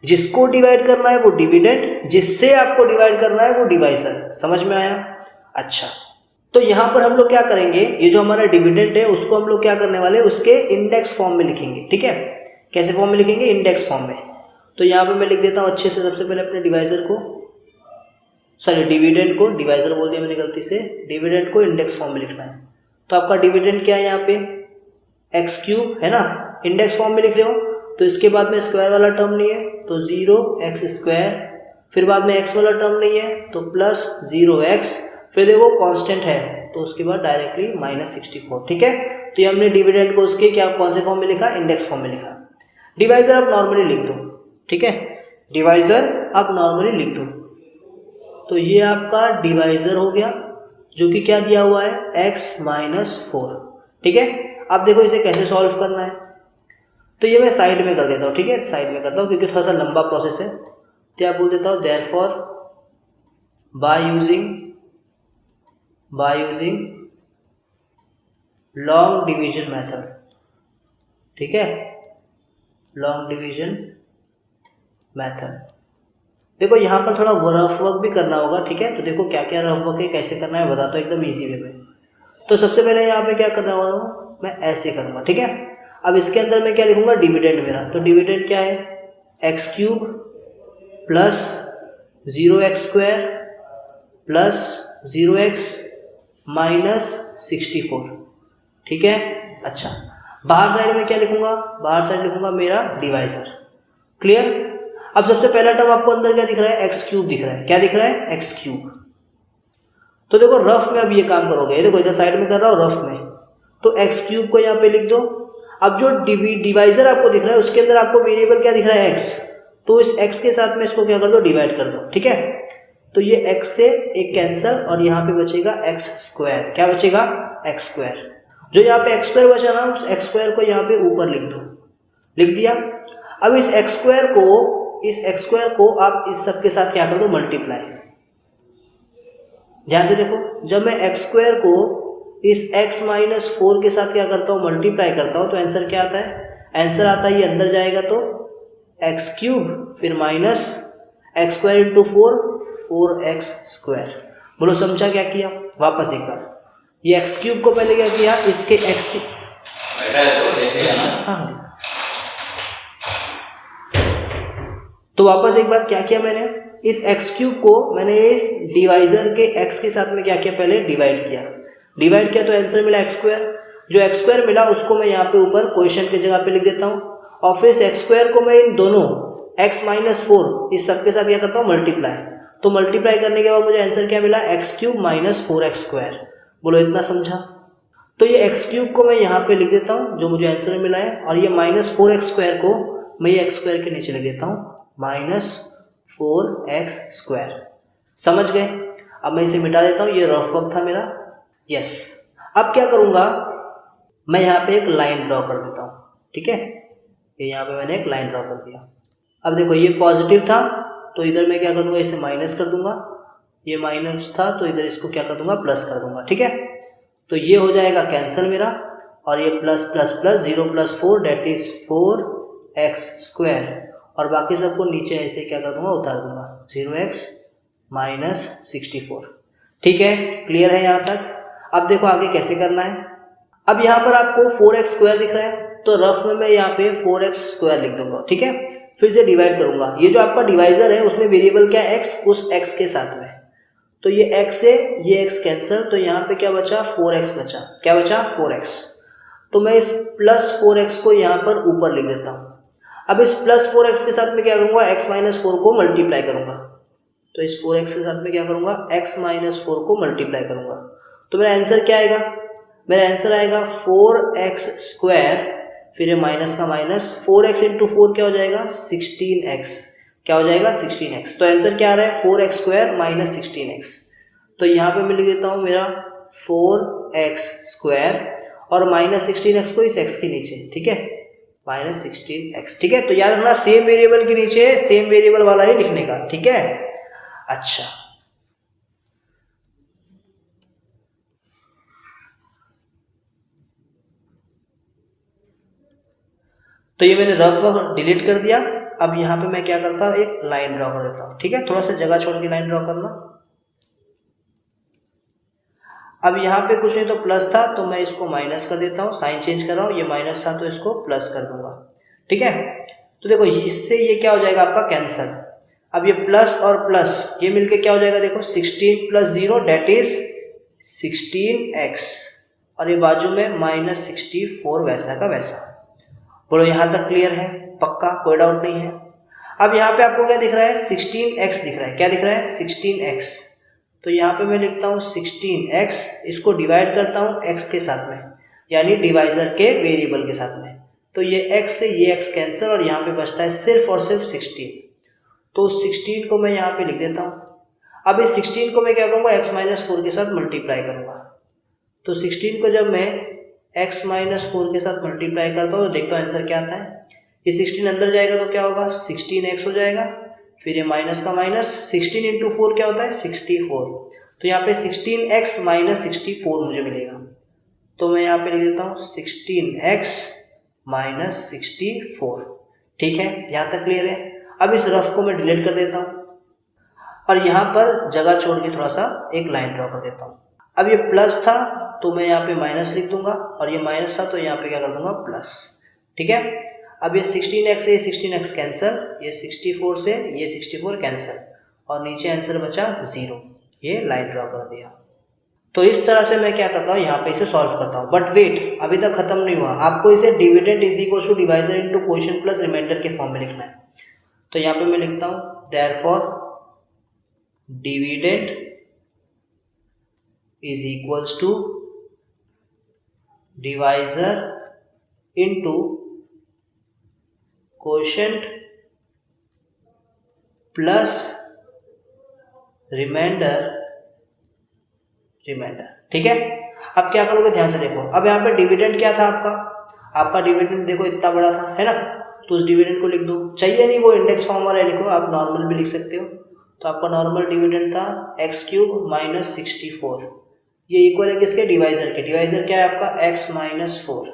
जिसको डिवाइड करना है वो डिविडेंड, जिससे आपको डिवाइड करना है वो डिवाइजर, समझ में आया। अच्छा तो यहाँ पर हम लोग क्या करेंगे, ये जो हमारा डिविडेंड है उसको हम लोग क्या करने वाले हैं, उसके इंडेक्स फॉर्म में लिखेंगे, ठीक है। कैसे फॉर्म में लिखेंगे, इंडेक्स फॉर्म में। तो यहाँ पे मैं लिख देता हूँ अच्छे से, सबसे पहले अपने डिवाइजर को, सॉरी डिविडेंड को, डिवाइजर बोल दिया मैंने गलती से, डिविडेंड को इंडेक्स फॉर्म में लिखना है। तो आपका डिविडेंड क्या है यहाँ पे x³ है ना, इंडेक्स फॉर्म में लिख रहे हो, तो इसके बाद में स्क्वायर वाला टर्म नहीं है तो 0x², फिर बाद में x वाला टर्म नहीं है तो +0x, फिर देखो कांस्टेंट है तो उसके बाद डायरेक्टली -64, ठीक है। तो ये हमने डिविडेंड को उसके क्या कौन से फॉर्म में लिखा, इंडेक्स फॉर्म में लिखा। डिवाइजर आप नॉर्मली लिख दो, ठीक है, डिवाइजर आप नॉर्मली लिख दो। तो ये आपका डिवाइजर हो गया जो कि क्या दिया हुआ है x-4, ठीक है। अब देखो इसे कैसे सॉल्व करना है, तो ये मैं साइड में कर देता हूँ, ठीक है, साइड में करता हूँ क्योंकि थोड़ा सा लंबा प्रोसेस है। तो आप बोल देता हूँ therefore by using long division method, ठीक है, लॉन्ग डिवीजन मेथड। देखो यहाँ पर थोड़ा रफ वर्क भी करना होगा, ठीक है। तो देखो क्या क्या रफ वर्क है, कैसे करना है बताता हूँ एकदम इजी वे में। तो सबसे पहले यहाँ पे क्या करने वाला हूँ, मैं ऐसे करूँगा, ठीक है। अब इसके अंदर मैं क्या लिखूँगा, डिविडेंड मेरा, तो डिविडेंड क्या है x³ plus 0x² plus 0x -64, ठीक है। अच्छा बाहर साइड में क्या लिखूँगा, बाहर साइड लिखूँगा मेरा डिवाइजर, क्लियर। अब सबसे पहला टर्म आपको अंदर क्या दिख रहा है, एक्स क्यूब दिख रहा है। क्या दिख रहा है, एक्स क्यूब। तो देखो रफ में अब ये काम करोगे, देखो इधर साइड में कर रहा हूँ रफ में, तो एक्स क्यूब को यहाँ पे लिख दो। अब जो डिवाइजर आपको दिख रहा है उसके अंदर आपको वेरिएबल क्या दिख रहा है, एक्स, तो इस एक्स के साथ में इसको क्या कर दो, डिवाइड कर दो, ठीक है। तो ये एक्स से एक कैंसल और यहाँ पे बचेगा एक्स स्क्वायर। क्या बचेगा, एक्स स्क्वायर। जो यहाँ पे एक्स स्क्वायर बचा ना, उस एक्स स्क्वायर को यहाँ पे ऊपर लिख दो, लिख दिया। अब इस एक्स स्क्वायर को आप इस सब के साथ क्या कर दो, मल्टीप्लाई। ध्यान से देखो, जब मैं एक्स स्क्वायर को इस x माइनस 4 के साथ क्या करता हूँ, मल्टीप्लाई करता हूँ, तो आंसर क्या आता है, आंसर आता है ये अंदर जाएगा तो एक्स क्यूब फिर minus x square into 4x square. बोलो समझा क्या किया, वापस एक बार ये एक्स क्यूब को पहले क्या किया, इसके एक्स की तो वापस एक बार क्या किया मैंने, इस एक्स क्यूब को मैंने इस डिवाइजर के एक्स के साथ में क्या किया, पहले डिवाइड किया तो आंसर मिला एक्स स्क्वायर। जो एक्स स्क्वायर मिला उसको मैं यहाँ पे ऊपर क्वेश्चन की जगह पे लिख देता हूँ, और फिर इस एक्स स्क्वायर को मैं इन दोनों x माइनस 4 इस सब के साथ क्या करता हूँ, मल्टीप्लाई। तो मल्टीप्लाई करने के बाद मुझे आंसर क्या मिला, x cube minus 4x square. बोलो इतना समझा। तो ये एक्स क्यूब को मैं यहाँ पे लिख देता हूँ जो मुझे आंसर मिला है, और ये माइनस 4x स्क्वायर को मैं ये एक्स स्क्वायर के नीचे लिख देता हूँ, माइनस 4x स्क्वायर। समझ गए। अब मैं इसे मिटा देता हूँ, ये रफ वर्क था मेरा। यस, अब क्या करूँगा, मैं यहाँ पे एक लाइन ड्रॉ कर देता हूँ, ठीक है। ये यहाँ पे मैंने एक लाइन ड्रॉ कर दिया। अब देखो ये पॉजिटिव था तो इधर मैं क्या कर दूंगा, इसे माइनस कर दूंगा। ये माइनस था तो इधर इसको क्या कर दूंगा, प्लस कर दूंगा, ठीक है। तो ये हो जाएगा कैंसिल मेरा, और ये plus plus plus 0 + 4 that is 4x square, और बाकी सबको नीचे ऐसे क्या कर दूंगा, उतार दूंगा, 0x माइनस 64। ठीक है, क्लियर है यहाँ तक। अब देखो आगे कैसे करना है। अब यहाँ पर आपको 4x स्क्वायर दिख रहा है, तो रफ में मैं यहाँ पे 4x स्क्वायर लिख दूंगा, ठीक है। फिर से डिवाइड करूंगा। ये जो आपका डिवाइजर है उसमें वेरिएबल क्या है, x, उस x के साथ में, तो ये x से ये x कैंसिल, तो यहाँ पे क्या बचा, 4x बचा। क्या बचा, 4x। तो मैं इस प्लस 4x को यहाँ पर ऊपर लिख देता हूँ। अब इस प्लस 4x के साथ में क्या करूँगा, x माइनस 4 को मल्टीप्लाई करूँगा। तो इस 4x के साथ में क्या करूँगा, x माइनस 4 को मल्टीप्लाई करूँगा। तो मेरा आंसर क्या आएगा, मेरा आंसर आएगा 4x स्क्वायर, फिर ये माइनस का माइनस, 4x इंटू 4 क्या हो जाएगा, 16x। क्या हो जाएगा, 16x। तो आंसर क्या आ रहा है, 4x स्क्वायर माइनस 16x। तो यहाँ पे मैं लिख देता हूँ मेरा 4x स्क्वायर और माइनस 16x को इस x के नीचे, ठीक है, माइनस 16x। ठीक है, तो याद रखना सेम वेरिएबल के नीचे सेम वेरिएबल वाला ही लिखने का, ठीक है। अच्छा, तो ये मैंने रफ वर्क डिलीट कर दिया। अब यहाँ पे मैं क्या करता हूँ, एक लाइन ड्रॉ कर देता हूँ, ठीक है। थोड़ा सा जगह छोड़ के लाइन ड्रॉ करना। अब यहाँ पे कुछ नहीं तो प्लस था, तो मैं इसको माइनस कर देता हूँ, साइन चेंज कर रहा हूँ। ये माइनस था तो इसको प्लस कर दूंगा, ठीक है। तो देखो इससे ये क्या हो जाएगा आपका, कैंसल। अब ये प्लस और प्लस ये मिलके क्या हो जाएगा, देखो 16 + 0 डेट इज 16x, और ये बाजू में माइनस 64 वैसा का वैसा। बोलो यहाँ तक क्लियर है, पक्का, कोई डाउट नहीं है। अब यहाँ पे आपको क्या दिख रहा है, 16x दिख रहा है। क्या दिख रहा है, 16x। तो यहाँ पे मैं लिखता हूँ 16x, इसको डिवाइड करता हूँ x के साथ में, यानी डिवाइजर के वेरिएबल के साथ में। तो ये x से ये x कैंसिल, और यहाँ पे बचता है सिर्फ और सिर्फ 16। तो 16 को मैं यहाँ पे लिख देता हूँ। अब इस 16 को मैं क्या करूँगा, x माइनस 4 के साथ मल्टीप्लाई करूँगा। तो 16 को जब मैं x माइनस 4 के साथ मल्टीप्लाई करता हूँ तो देखता हूँ आंसर क्या आता है। ये 16 अंदर जाएगा तो क्या होगा, 16x हो जाएगा। फिर ये माइनस का माइनस, 16 इंटू 4 क्या होता है, 64। तो यहाँ पे 16x माइनस 64 मुझे मिलेगा। तो मैं यहाँ पे लिख देता हूँ 16x माइनस 64। ठीक है, यहाँ तक क्लियर है। अब इस रफ को मैं डिलीट कर देता हूँ और यहाँ पर जगह छोड़ के थोड़ा सा एक लाइन ड्रॉ कर देता हूँ। अब ये प्लस था तो मैं यहाँ पे माइनस लिख दूंगा, और ये माइनस था तो यहाँ पे क्या कर दूंगा, प्लस। ठीक है, अब ये 16x से ये 16x कैंसिल, ये 64 से ये 64 कैंसिल, और नीचे आंसर बचा 0। ये लाइन ड्रॉ कर दिया। तो इस तरह से मैं क्या करता हूँ, यहाँ पे इसे सॉल्व करता हूँ। बट वेट, अभी तक खत्म नहीं हुआ। आपको इसे dividend is equal to divisor into quotient plus remainder के फॉर्म में लिखना है। तो यहाँ पे मैं लिखता हूँ therefore dividend is equals to divisor into quotient plus remainder. ठीक है, अब क्या करोगे ध्यान से देखो। अब यहाँ पे डिविडेंड क्या था आपका डिविडेंड देखो इतना बड़ा था, है ना, तो उस डिविडेंड को लिख दो। चाहिए नहीं वो इंडेक्स फॉर्म वाला लिखो, आप नॉर्मल भी लिख सकते हो। तो आपका नॉर्मल डिविडेंड था x³ माइनस 64, ये इक्वल है किसके, डिवाइजर के। डिवाइजर क्या है आपका, x माइनस 4।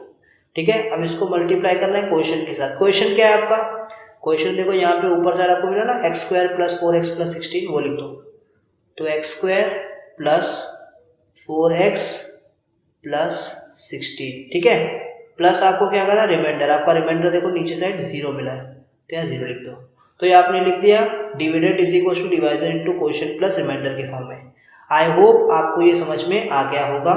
ठीक है, अब इसको मल्टीप्लाई करना है क्वोशेंट के साथ। क्वोशेंट क्या है आपका, क्वोशेंट देखो यहाँ पे ऊपर साइड आपको मिला ना x² प्लस 4x प्लस 16, वो लिख दो। तो x² प्लस 4x प्लस 16, ठीक है, प्लस आपको क्या करना है रिमाइंडर। आपका रिमाइंडर देखो नीचे साइड 0 मिला है, तो यहाँ 0 लिख दो। तो ये आपने लिख दिया dividend is equal to divisor into quotient plus remainder के फॉर्म में। आई होप आपको ये समझ में आ गया होगा,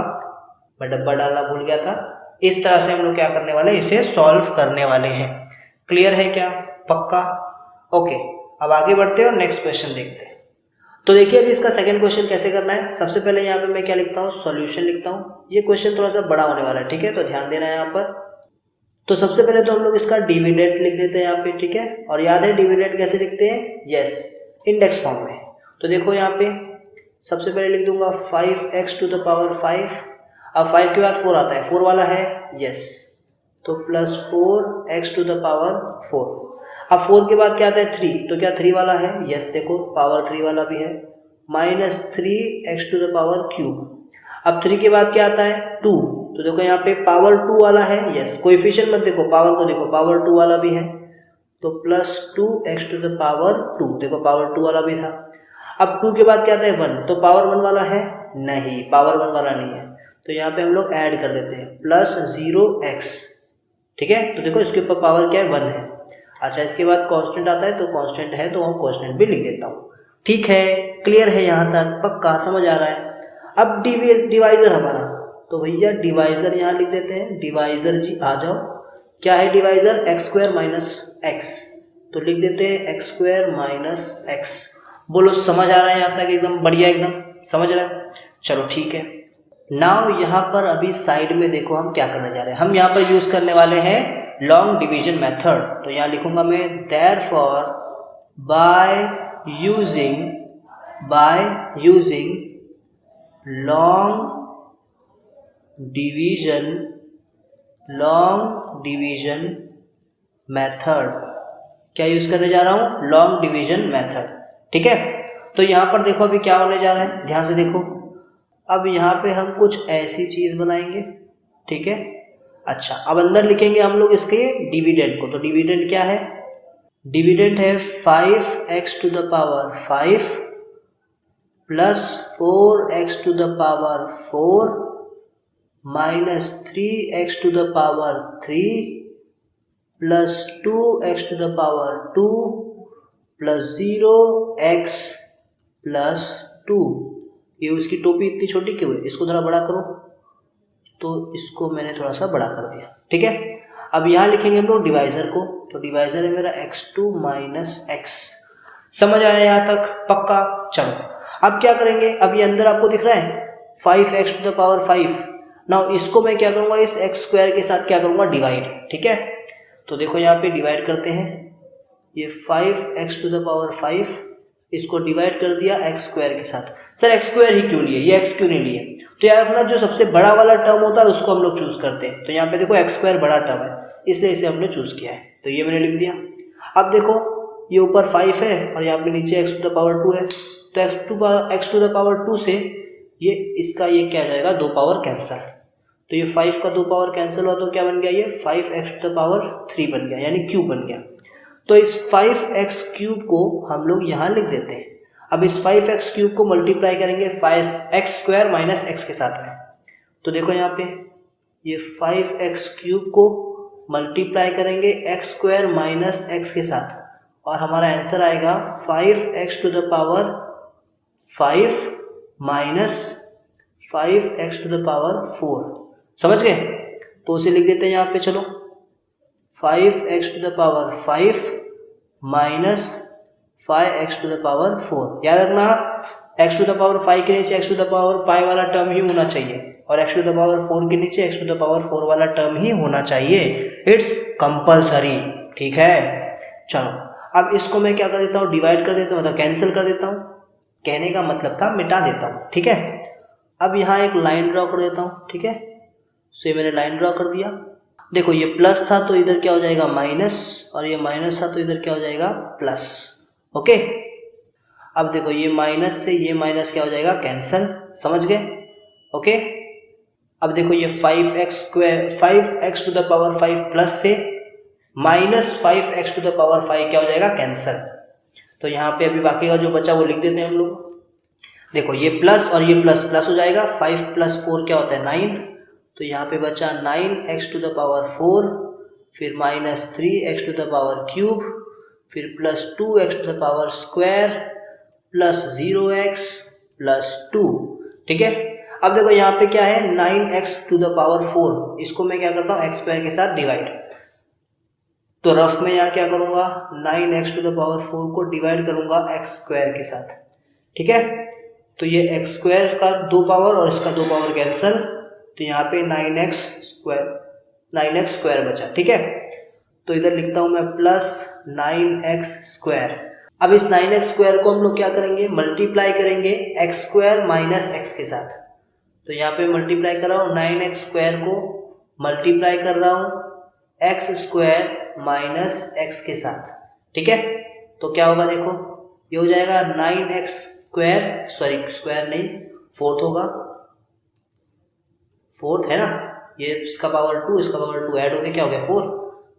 मैं डब्बा डालना भूल गया था। इस तरह से हम लोग क्या करने वाले हैं, इसे सॉल्व करने वाले हैं। क्लियर है क्या, पक्का? ओके, अब आगे बढ़ते हैं और नेक्स्ट क्वेश्चन देखते हैं। तो देखिए अभी इसका सेकंड क्वेश्चन कैसे करना है। सबसे पहले यहाँ पे मैं क्या लिखता हूँ, सॉल्यूशन लिखता हूँ। ये क्वेश्चन थोड़ा सा बड़ा होने वाला है, ठीक है, तो ध्यान देना है यहाँ पर। तो सबसे पहले तो हम लोग इसका डिविडेंड लिख देते हैं यहाँ पे, ठीक है, और याद है डिविडेंड कैसे लिखते हैं, यस, इंडेक्स फॉर्म में। तो देखो यहाँ पे सबसे पहले लिख दूंगा 5x टू द पावर 5। अब 5 के बाद 4 आता है, 4 वाला है, यस, तो plus 4x to the power 4। अब 4 के बाद क्या आता है 3, तो क्या 3 वाला है, यस, देखो पावर 3 वाला भी है, minus 3x to the power cube. अब 3 के बाद क्या आता है 2, तो देखो यहाँ पे पावर 2 वाला है, यस, कोएफिशिएंट मत देखो, पावर को देखो, पावर 2 वाला भी है, तो plus 2x to the power 2, देखो पावर 2 वाला भी था। अब 2 के बाद क्या आता है 1, तो पावर 1 वाला है, नहीं, पावर 1 वाला नहीं है, तो यहाँ पे हम लोग ऐड कर देते हैं प्लस 0x, ठीक है। तो देखो इसके ऊपर पावर क्या है 1 है। अच्छा, इसके बाद कांस्टेंट आता है, तो कांस्टेंट है तो हम कांस्टेंट भी लिख देता हूँ। ठीक है, क्लियर है यहाँ तक, पक्का समझ आ रहा है। अब डिवाइजर हमारा, तो भैया डिवाइजर यहाँ लिख देते हैं, डिवाइजर जी आ जाओ। क्या है डिवाइजर, x² माइनस x, तो लिख देते हैं x² माइनस x। बोलो समझ आ रहा है यहाँ तक, एकदम बढ़िया, एकदम समझ रहा है, चलो ठीक है। नाउ यहाँ पर अभी साइड में देखो हम क्या करने जा रहे हैं, हम यहाँ पर यूज करने वाले हैं लॉन्ग डिवीजन मेथड। तो यहाँ लिखूंगा मैं therefore by using long division method. क्या यूज करने जा रहा हूँ, लॉन्ग डिवीजन मेथड, ठीक है। तो यहाँ पर देखो अभी क्या होने जा रहा है, ध्यान से देखो। अब यहाँ पे हम कुछ ऐसी चीज बनाएंगे, ठीक है। अच्छा, अब अंदर लिखेंगे हम लोग इसके डिविडेंड को। तो डिविडेंड क्या है, डिविडेंड है 5x to the power 5 plus 4x to the power 4 minus 3x to the power 3 plus 2x to the power 2 plus 0x plus 2। ये उसकी टोपी इतनी छोटी क्यों है, इसको थोड़ा बड़ा करो, तो इसको मैंने थोड़ा सा बड़ा कर दिया, ठीक है। अब यहाँ लिखेंगे हम लोग डिवाइजर को, तो डिवाइजर है मेरा x2 माइनस x। समझ आया यहाँ तक, पक्का? चलो अब क्या करेंगे, अब ये अंदर आपको दिख रहा है 5x to the power 5। Now इसको मैं क्या करूँगा, इस x² के साथ क्या करूँगा, डिवाइड, ठीक है। तो देखो यहाँ पे डिवाइड करते हैं, ये 5x टू द पावर 5, इसको डिवाइड कर दिया x² के साथ। सर x² ही क्यों लिए, ये x क्यों नहीं लिए? तो यार अपना जो सबसे बड़ा वाला टर्म होता है उसको हम लोग चूज करते हैं। तो यहाँ पे देखो x² बड़ा टर्म है, इसलिए इसे हमने चूज किया है, तो ये मैंने लिख दिया। अब देखो ये ऊपर 5 है और यहाँ पे नीचे x टू द पावर 2 है, तो x टू द पावर 2 से ये इसका ये क्या जाएगा, 2 पावर कैंसिल। तो ये 5 का 2 पावर कैंसिल हुआ, तो क्या बन गया, ये 5x टू द पावर 3 बन गया, यानी क्यूब बन गया। तो इस 5x क्यूब को हम लोग यहाँ लिख देते हैं। अब इस 5x क्यूब को मल्टीप्लाई करेंगे 5x² माइनस x के साथ में। तो देखो यहाँ पे ये 5x क्यूब को मल्टीप्लाई करेंगे x² माइनस x के साथ, और हमारा आंसर आएगा 5x to the power 5 minus 5x to the power 4। समझ गए? तो उसे लिख देते हैं यहाँ पे, चलो 5x to the power 5 minus 5x to the power 4। याद रखना x टू द पावर 5 के नीचे x टू द पावर 5 वाला टर्म ही होना चाहिए और x टू द पावर 4 के नीचे x टू द पावर 4 वाला टर्म ही होना चाहिए। It's compulsory. ठीक है, चलो अब इसको मैं क्या कर देता हूँ, डिवाइड कर देता हूँ, मतलब कैंसिल कर देता हूँ। कहने का मतलब था मिटा देता हूँ। ठीक है, अब यहाँ एक लाइन ड्रॉ कर देता हूँ। ठीक है, सो ये मैंने लाइन ड्रॉ कर दिया। देखो ये प्लस था तो इधर क्या हो जाएगा माइनस, और ये माइनस था तो इधर क्या हो जाएगा प्लस। ओके, अब देखो ये माइनस से ये माइनस क्या हो जाएगा कैंसिल, समझ गए। ओके, अब देखो ये 5x to the power 5 plus से minus 5x to the power 5 क्या हो जाएगा कैंसिल। तो यहाँ पे अभी बाकी का जो बचा वो लिख देते हैं हम लोग। देखो ये प्लस और ये प्लस प्लस हो जाएगा, 5 प्लस 4 क्या होता है 9, तो यहाँ पे बचा 9x टू द पावर 4, फिर minus 3x to the power cube, फिर plus 2x to the power square plus 0x plus 2। ठीक है, अब देखो यहाँ पे क्या है 9x टू द पावर 4, इसको मैं क्या करता हूँ x स्क्वायर के साथ डिवाइड। तो रफ में यहाँ क्या करूँगा 9x टू द पावर 4 को डिवाइड करूँगा x स्क्वायर के साथ। ठीक है, तो ये x स्क्वायर का 2 पावर और इसका 2 पावर कैंसिल, तो यहाँ पे 9x स्क्वायर बचा। ठीक है, तो इधर लिखता हूँ मैं प्लस 9x स्क्वायर। अब इस 9x स्क्वायर को हम लोग क्या करेंगे मल्टीप्लाई करेंगे x स्क्वायर माइनस x के साथ। तो यहाँ पे मल्टीप्लाई कर रहा हूँ 9x स्क्वायर को मल्टीप्लाई कर रहा हूँ x स्क्वायर माइनस x के साथ। ठीक है, तो क्या होगा देखो ये हो जाएगा 9x स्क्वायर, सॉरी स्क्वायर नहीं फोर्थ होगा, फोर्थ है ना, ये इसका पावर 2 इसका पावर 2 ऐड हो गया क्या हो गया 4,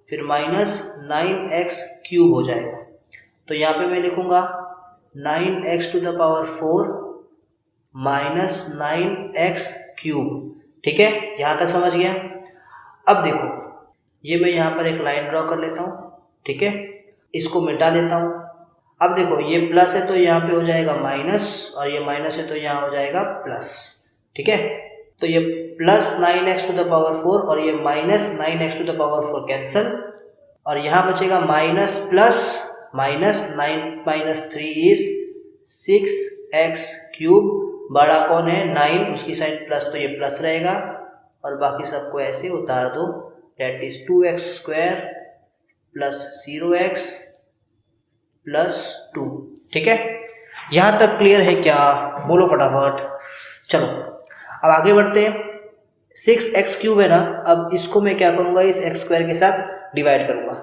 फिर माइनस 9x क्यूब हो जाएगा। तो यहाँ पे मैं लिखूंगा 9x to the power 4 minus 9x cube. ठीक है, यहाँ तक समझ गया। अब देखो ये मैं यहाँ पर एक लाइन ड्रॉ कर लेता हूँ। ठीक है, इसको मिटा देता हूँ। अब देखो ये प्लस है तो यहाँ पे हो जाएगा माइनस, और ये माइनस है तो यहाँ हो जाएगा प्लस। ठीक है, तो ये plus 9x to the power 4 और ये minus 9x to the power 4 cancel, और यहाँ बचेगा minus plus minus 9 minus 3 is 6x cube. बड़ा कौन है 9, उसकी साइड प्लस तो ये प्लस रहेगा, और बाकी सबको ऐसे उतार दो, that is 2x square plus 0x plus 2। ठीक है, यहाँ तक क्लियर है क्या, बोलो फटाफट। चलो अब आगे बढ़ते हैं। 6x क्यूब है ना, अब इसको मैं क्या करूँगा इस x स्क्वायर के साथ डिवाइड करूँगा।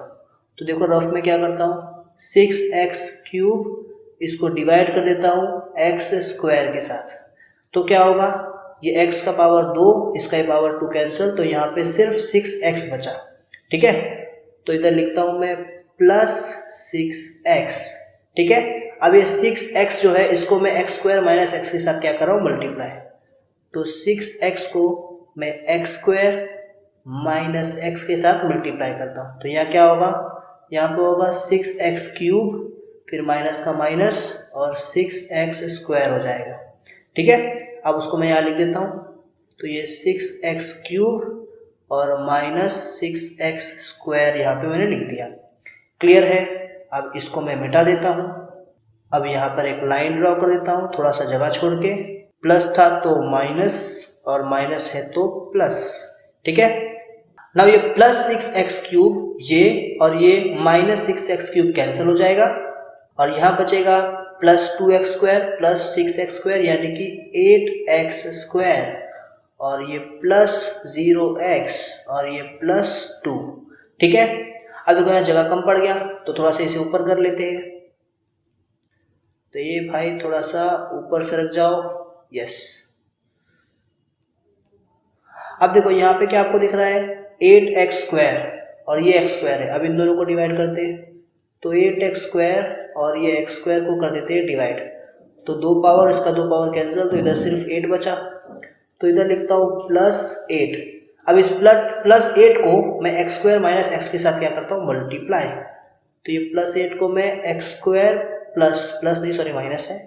तो देखो रफ में क्या करता हूँ 6x क्यूब, इसको डिवाइड कर देता हूँ x स्क्वायर के साथ। तो क्या होगा ये x का पावर 2 इसका ही पावर 2 कैंसिल, तो यहाँ पे सिर्फ 6x बचा। ठीक है, तो इधर लिखता हूँ मैं प्लस 6x। ठीक है, अब ये 6x जो है इसको मैं x स्क्वायर माइनस x के साथ क्या कर रहा हूँ मल्टीप्लाई। तो 6x को मैं x स्क्वायर माइनस x के साथ मल्टीप्लाई करता हूँ, तो यहाँ क्या होगा, यहाँ पे होगा 6x क्यूब, फिर माइनस का माइनस और 6x स्क्वायर हो जाएगा। ठीक है, अब उसको मैं यहाँ लिख देता हूँ। तो ये 6x क्यूब और माइनस 6x स्क्वायर यहाँ पे मैंने लिख दिया। क्लियर है, अब इसको मैं मिटा देता हूँ। अब यहाँ पर एक लाइन ड्रॉ कर देता हूँ थोड़ा सा जगह छोड़ के, प्लस था तो माइनस और माइनस है तो प्लस। ठीक है, नाउ ये प्लस 6x क्यूब ये और ये माइनस 6x क्यूब कैंसिल हो जाएगा, और यहाँ बचेगा plus 2x square plus 6x square यानी कि 8x स्क्वायर, और ये प्लस 0x और ये प्लस 2। ठीक है, अब देखो यहाँ जगह कम पड़ गया तो थोड़ा सा इसे ऊपर कर लेते हैं। तो ये भाई थोड़ा सा ऊपर से रख जाओ, यस। अब देखो यहाँ पे क्या आपको दिख रहा है 8x स्क्वायर और ये x स्क्वायर है। अब इन दोनों को डिवाइड करते हैं, तो 8x स्क्वायर और ये x स्क्वायर को कर देते हैं डिवाइड। तो 2 पावर इसका 2 पावर कैंसिल, तो इधर सिर्फ 8 बचा। तो इधर लिखता हूँ प्लस 8। अब इस प्लस 8 को मैं x स्क्वायर माइनस x के साथ क्या करता हूँ मल्टीप्लाई। तो ये प्लस 8 को मैं x स्क्वायर प्लस नहीं सॉरी माइनस है,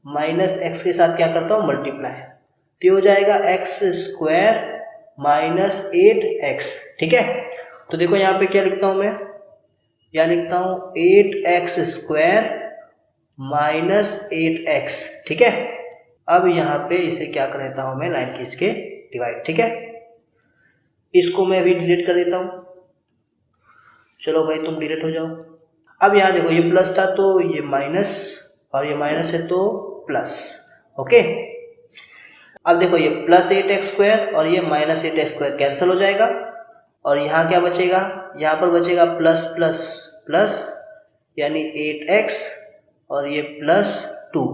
माइनस x के साथ क्या करता हूँ मल्टीप्लाई। तो ये हो जाएगा x स्क्वायर माइनस 8x। ठीक है, तो देखो यहाँ पे क्या लिखता हूँ मैं या लिखता हूँ 8x² माइनस 8x, ठीक है। अब यहाँ पे इसे क्या कर देता हूँ मैं, लाइन खींच के डिवाइड, ठीक है। इसको मैं अभी डिलीट कर देता हूँ, चलो भाई तुम डिलीट हो जाओ। अब यहाँ देखो ये प्लस था तो ये माइनस, और ये माइनस है तो प्लस, ओके। अब देखो ये प्लस 8x² और ये माइनस 8x² कैंसिल हो जाएगा, और यहाँ क्या बचेगा, यहाँ पर बचेगा प्लस प्लस प्लस, यानी 8x और ये प्लस 2,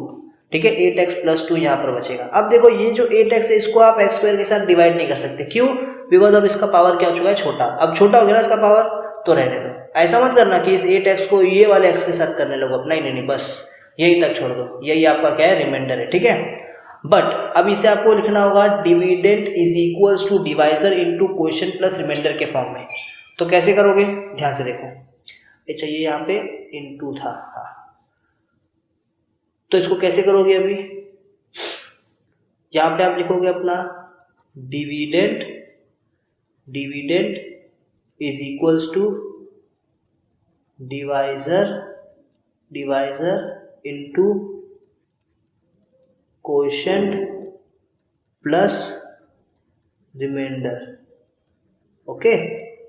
ठीक है। 8x प्लस 2 यहाँ पर बचेगा। अब देखो ये जो 8x है इसको आप x² के साथ डिवाइड नहीं कर सकते, क्यों? बिकॉज अब इसका पावर क्या हो चुका है, छोटा। अब छोटा हो गया ना इसका पावर, तो रहने दो। ऐसा मत करना कि इस 8x को ये वाले x के साथ करने लगो, नहीं नहीं नहीं, बस यही तक छोड़ दो, यही आपका क्या है, रिमाइंडर है, ठीक है। बट अब इसे आपको लिखना होगा dividend is equals to divisor into quotient plus remainder के फॉर्म में। तो कैसे करोगे, ध्यान से देखो। अच्छा ये यहाँ पे इनटू था, हाँ, तो इसको कैसे करोगे, अभी यहाँ पे आप लिखोगे अपना dividend is equals to divisor into quotient plus remainder, okay.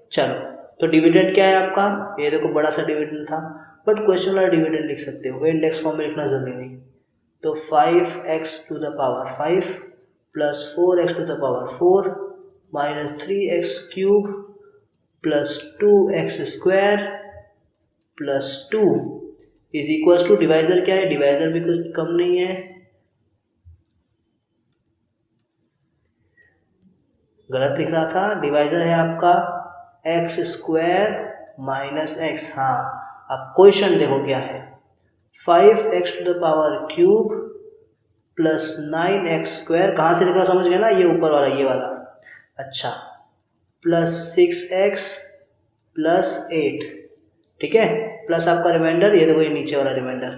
चलो तो डिविडेंड क्या है आपका, ये देखो बड़ा सा डिविडेंड था, बट क्वेश्चन वाला डिविडेंड लिख सकते हो, इंडेक्स फॉर्म में लिखना जरूरी नहीं। तो 5x to the power 5 plus 4x to the power 4 minus 3x³ plus 2x² plus 2 is equals to, divisor क्या है, डिवाइजर भी कुछ कम नहीं है, गलत लिख रहा था, डिवाइजर है आपका x² माइनस x। हाँ अब क्वेश्चन देखो क्या है, 5x to the power cube plus 9x², कहाँ से निकला समझ गए ना, ये ऊपर वाला, ये वाला, अच्छा, प्लस 6x प्लस 8, ठीक है, प्लस आपका रिमाइंडर, ये देखो ये नीचे वाला रिमाइंडर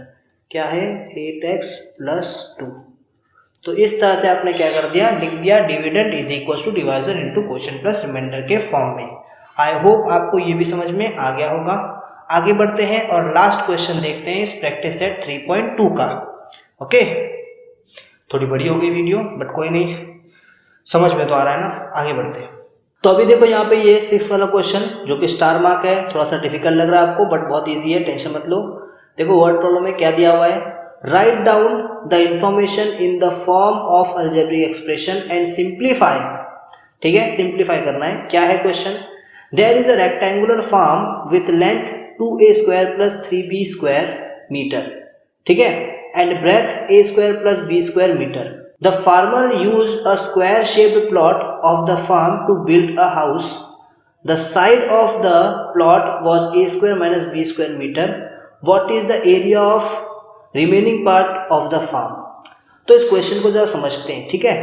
क्या है, 8x प्लस 2। तो इस तरह से आपने क्या कर दिया, लिख दिया dividend is equal to divisor into quotient plus remainder के फॉर्म में। आई होप आपको ये भी समझ में आ गया होगा। आगे बढ़ते हैं और लास्ट क्वेश्चन देखते हैं इस प्रैक्टिस सेट 3.2 का, ओके। थोड़ी बड़ी हो गई वीडियो, बट कोई नहीं, समझ में तो आ रहा है ना। आगे बढ़ते हैं। तो अभी देखो यहाँ पे ये 6 वाला क्वेश्चन जो कि स्टार मार्क है, थोड़ा सा डिफिकल्ट लग रहा है आपको, बट बहुत ईजी है, टेंशन मत लो। देखो वर्ड प्रॉब्लम में क्या दिया हुआ है, write down the information in the form of algebraic expression and simplify, ठीक है, सिंप्लीफाई करना है। क्या है question, there is a rectangular farm with length 2a² plus 3b² metre, ठीक है, and breadth a² plus b² metre. The farmer used a square-shaped plot of the farm to build a house. The side of the plot was a² minus b² meter. What is the area of remaining part of the farm? तो इस क्वेश्चन को जरा समझते हैं, ठीक है।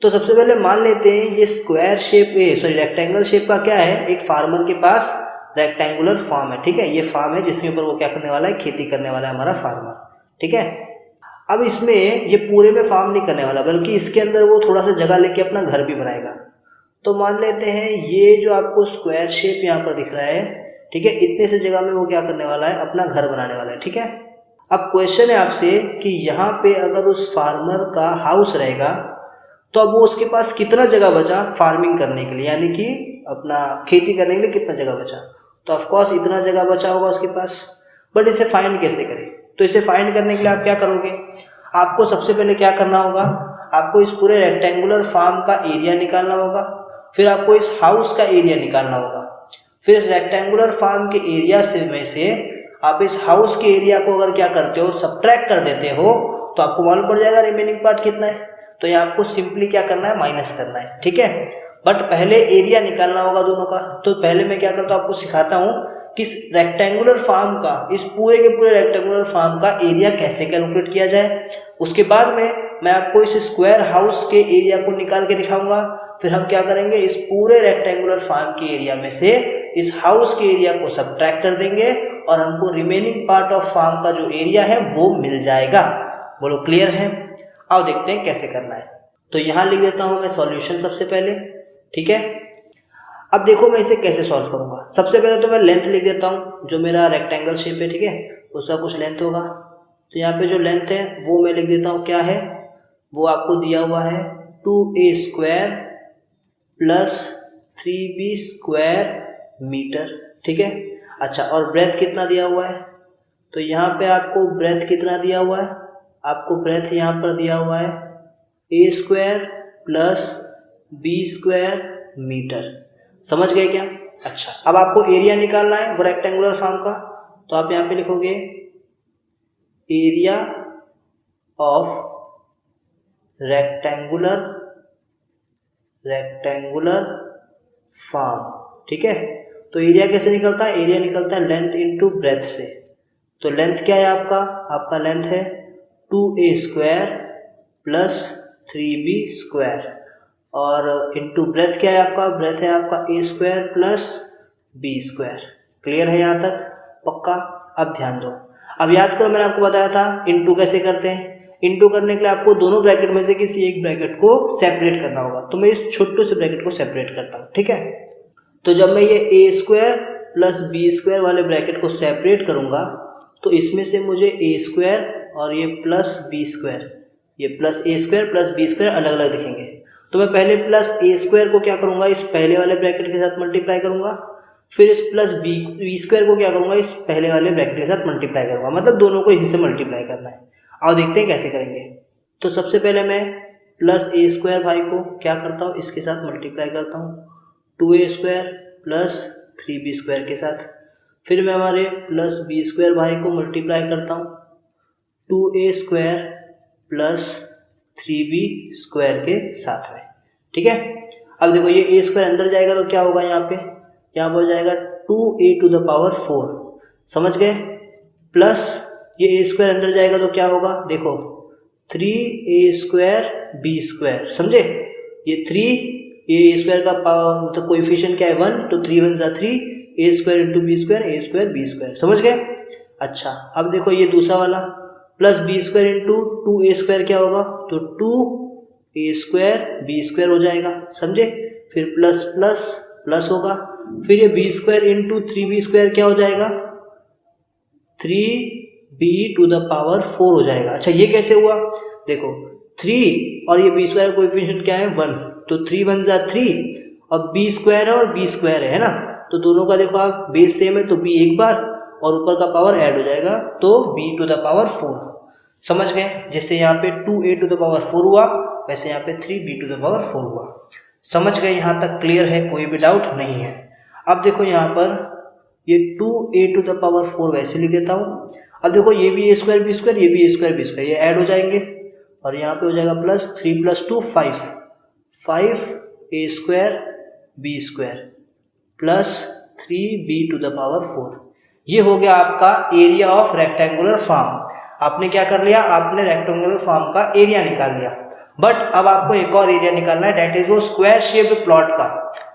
तो सबसे पहले मान लेते हैं ये स्क्वायर शेप, रेक्टेंगल शेप का क्या है, एक फार्मर के पास रेक्टेंगुलर फार्म है, ठीक है। ये फार्म है जिसके ऊपर वो क्या करने वाला है, खेती करने वाला है हमारा फार्मर, ठीक है। अब इसमें ये पूरे में फार्म नहीं करने वाला, बल्कि इसके अंदर वो थोड़ा सा जगह लेके अपना घर भी बनाएगा। तो मान लेते हैं ये जो आपको स्क्वायर शेप यहाँ पर दिख रहा है, ठीक है, इतने से जगह में वो क्या करने वाला है, अपना घर बनाने वाला है, ठीक है। अब क्वेश्चन है आपसे कि यहाँ पे अगर उस फार्मर का हाउस रहेगा तो अब वो उसके पास कितना जगह बचा फार्मिंग करने के लिए, यानी कि अपना खेती करने के लिए कितना जगह बचा। तो ऑफकोर्स इतना जगह बचा होगा उसके पास, बट इसे फाइंड कैसे करें। तो इसे फाइंड करने के लिए आप क्या करोगे, आपको सबसे पहले क्या करना होगा, आपको इस पूरे रेक्टेंगुलर फार्म का एरिया निकालना होगा, फिर आपको इस हाउस का एरिया निकालना होगा, फिर इस रेक्टेंगुलर फार्म के एरिया से आप इस हाउस के एरिया को अगर क्या करते हो, सब्ट्रैक्ट कर देते हो, तो आपको मालूम पड़ जाएगा रिमेनिंग पार्ट कितना है। तो ये आपको सिंपली क्या करना है, माइनस करना है, ठीक है। बट पहले एरिया निकालना होगा दोनों का। तो पहले मैं क्या करता हूँ, आपको सिखाता हूँ कि इस रेक्टेंगुलर फार्म का, इस पूरे के पूरे रेक्टेंगुलर फार्म का एरिया कैसे कैलकुलेट किया जाए। उसके बाद में मैं आपको इस स्क्वायर हाउस के एरिया को निकाल के दिखाऊंगा। फिर हम क्या करेंगे, इस पूरे रेक्टेंगुलर फार्म के एरिया में से इस हाउस के एरिया को सब्ट्रैक्ट कर देंगे और हमको रिमेनिंग पार्ट ऑफ फार्म का जो एरिया है वो मिल जाएगा। बोलो क्लियर है। आओ देखते हैं कैसे करना है। तो यहाँ लिख देता हूँ मैं सॉल्यूशन सबसे पहले, ठीक है। अब देखो मैं इसे कैसे सॉल्व करूंगा। सबसे पहले तो मैं लेंथ लिख देता हूँ, जो मेरा रेक्टेंगल शेप है, ठीक है, उसका कुछ लेंथ होगा। तो यहाँ पे जो लेंथ है वो मैं लिख देता हूँ, क्या है वो आपको दिया हुआ है 2a² प्लस 3b² मीटर, ठीक है। अच्छा, और ब्रेथ कितना दिया हुआ है, तो यहाँ पे आपको ब्रेथ कितना दिया हुआ है, आपको ब्रेथ यहाँ पर दिया हुआ है a² प्लस b² मीटर। समझ गए क्या? अच्छा, अब आपको एरिया निकालना है वो रेक्टेंगुलर फॉर्म का, तो आप यहाँ पे लिखोगे एरिया ऑफ रेक्टेंगुलर फॉर्म, ठीक है। तो एरिया कैसे निकलता है, एरिया निकलता है लेंथ इनटू ब्रेथ से। तो लेंथ क्या है आपका लेंथ है 2a² प्लस 3b², और इनटू ब्रेथ क्या है आपका, ब्रेथ है आपका a² प्लस b²। क्लियर है यहाँ तक? पक्का? अब ध्यान दो, अब याद करो मैंने आपको बताया था इनटू कैसे करते हैं। इनटू करने के लिए आपको दोनों ब्रैकेट में से किसी एक ब्रैकेट को सेपरेट करना होगा। तो मैं इस छोटे से ब्रैकेट को सेपरेट करता हूँ, ठीक है। तो जब मैं ये a² प्लस b² वाले ब्रैकेट को सेपरेट करूंगा तो इसमें से मुझे a² और ये प्लस b², ये प्लस a² प्लस b² अलग अलग दिखेंगे। तो मैं पहले प्लस a² को क्या करूंगा, इस पहले वाले ब्रैकेट के साथ मल्टीप्लाई करूंगा, फिर इस प्लस b² को क्या करूंगा, इस पहले वाले ब्रैकेट के साथ मल्टीप्लाई करूंगा, मतलब दोनों को इसी से मल्टीप्लाई करना है। आओ देखते हैं कैसे करेंगे। तो सबसे पहले मैं प्लस a² भाई को क्या करता हूँ, इसके साथ मल्टीप्लाई करता हूँ 2a² प्लस 3b² के साथ। फिर मैं हमारे प्लस b² भाई को मल्टीप्लाई करता हूँ 2a² प्लस 3b² के साथ में, ठीक है। अब देखो ये a² अंदर जाएगा तो क्या होगा, यहाँ पर हो जाएगा 2a⁴। समझ गए? प्लस ये a² अंदर जाएगा तो क्या होगा, देखो 3a² b²। समझे? ये 3, ये a² का मतलब कोएफिशिएंट क्या है 1, तो 3 1 जा 3, a² into b², a² b²। समझ गए? अच्छा, अब देखो ये दूसरा वाला प्लस b² इंटू 2a² क्या होगा, तो 2a² b² हो जाएगा। समझे? फिर प्लस प्लस प्लस होगा, फिर ये b² इंटू 3b² क्या हो जाएगा, 3b⁴ हो जाएगा। अच्छा, ये कैसे हुआ, देखो 3 और ये b² कोएफिशिएंट क्या है 1, तो 3 1 जा 3, और b² है और b² है ना, तो दोनों का देखो आप बेस सेम है तो b एक बार और ऊपर का पावर ऐड हो जाएगा तो b⁴। समझ गए? जैसे यहाँ पे 2a⁴ हुआ वैसे यहाँ पे 3b⁴ हुआ। समझ गए? यहाँ तक क्लियर है? कोई भी डाउट नहीं है? अब देखो यहाँ पर ये 2a⁴ वैसे लिख देता हूँ। अब देखो ये भी a² b², ये भी a² b², ये ऐड हो जाएंगे और यहाँ पे हो जाएगा plus 3 + 2 5, 5a² b² plus 3b⁴। ये हो गया आपका एरिया ऑफ रेक्टेंगुलर फॉर्म। आपने क्या कर लिया, आपने रेक्टेंगुलर फॉर्म का एरिया निकाल लिया। बट अब आपको एक और एरिया निकालना है, डेट इज वो स्क्वायर शेप्ड प्लॉट का,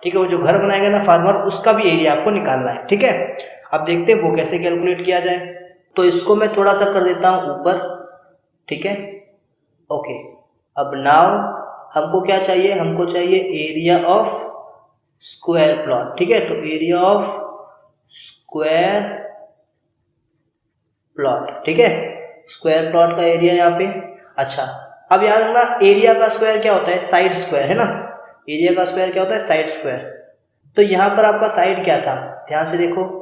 ठीक है। वो जो घर बनाएगा ना फार्मर, उसका भी एरिया आपको निकालना है, ठीक है। अब देखते हैं वो कैसे कैलकुलेट किया जाए। तो इसको मैं थोड़ा सा कर देता हूँ ऊपर, ठीक है, ओके। अब नाउ हमको क्या चाहिए, हमको चाहिए एरिया ऑफ स्क्वायर प्लॉट, ठीक है। तो एरिया ऑफ स्क्वायर प्लॉट, ठीक है, स्क्वायर प्लॉट का एरिया यहाँ पे। अच्छा, अब याद रखना एरिया का स्क्वायर क्या होता है, साइड स्क्वायर, है ना। एरिया का स्क्वायर क्या होता है, साइड स्क्वायर। तो यहाँ पर आपका साइड क्या था, ध्यान से देखो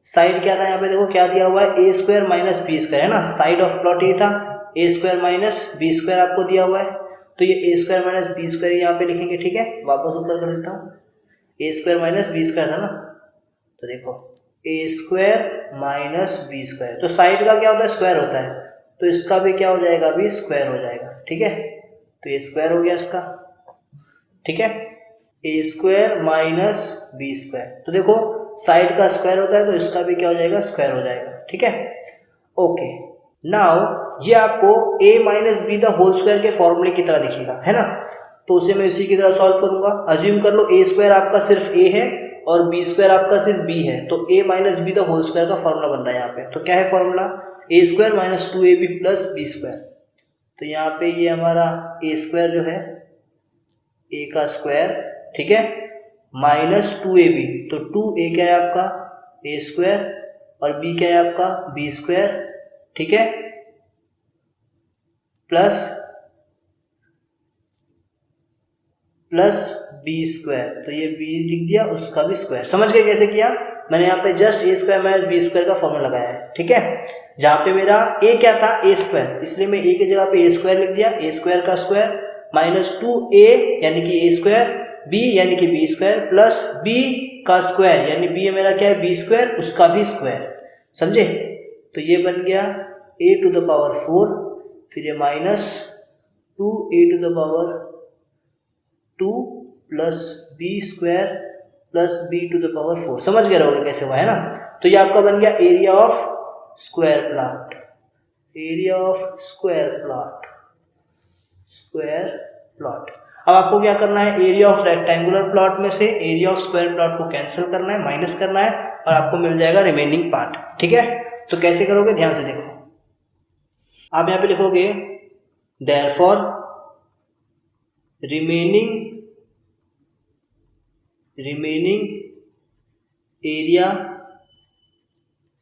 साइड क्या था, यहाँ पे देखो क्या दिया हुआ है a² - b², है ना। साइड ऑफ प्लॉट ये था, a² - b² आपको दिया हुआ है। तो ये a² - b² यहाँ पे लिखेंगे, ठीक है। वापस ऊपर कर देता हूँ, a² - b² था ना, तो देखो a² - b²। तो साइड का क्या होता है, स्क्वायर होता है, तो इसका भी क्या हो जाएगा, अभी स्क्वायर हो जाएगा, ठीक है। तो ये स्क्वायर हो गया इसका, ठीक है, a² - b²। तो देखो साइड का स्क्वायर होता है तो इसका भी क्या हो जाएगा, स्क्वायर हो जाएगा, ठीक है, ओके। नाउ ये आपको a - b the whole square के फॉर्मूले की तरह दिखेगा, है ना। तो उसे मैं इसी की तरह सॉल्व करूंगा। अज्यूम कर लो a² आपका सिर्फ a है और b² आपका सिर्फ b है, तो a - b the whole square का फॉर्मूला बन रहा है यहाँ पे। तो क्या है फॉर्मूला, a² - 2ab + b²। तो यहाँ पे ये हमारा a² जो है, a का स्क्वायर, ठीक है, माइनस 2ab, तो 2a क्या है आपका a स्क्वायर और b क्या है आपका b स्क्वायर, ठीक है, प्लस b स्क्वायर, तो ये b लिख दिया, उसका भी स्क्वायर। समझ गए कैसे किया? मैंने यहाँ पे just a square minus b square का फॉर्मूला लगाया है, ठीक है। जहाँ पे मेरा a क्या था a स्क्वायर, इसलिए मैं a की जगह पे a स्क्वायर लिख दिया, a स्क्वायर का स्क्वायर माइनस 2a यानी कि a स्क्वायर, b यानी कि b स्क्वायर, प्लस b का स्क्वायर यानी b मेरा क्या है b स्क्वायर, उसका भी स्क्वायर। समझे? तो ये बन गया a टू द पावर 4, फिर ये minus 2a to the power 2 plus b square plus b to the power 4। समझ गए रहोगे कैसे हुआ है ना? तो ये आपका बन गया area of square plot, area of square plot, square plot. अब आपको क्या करना है, एरिया ऑफ रेक्टेंगुलर प्लॉट में से एरिया ऑफ स्क्वायर प्लॉट को कैंसिल करना है, माइनस करना है, और आपको मिल जाएगा रिमेनिंग पार्ट, ठीक है। तो कैसे करोगे, ध्यान से देखो। आप यहाँ पे लिखोगे therefore remaining area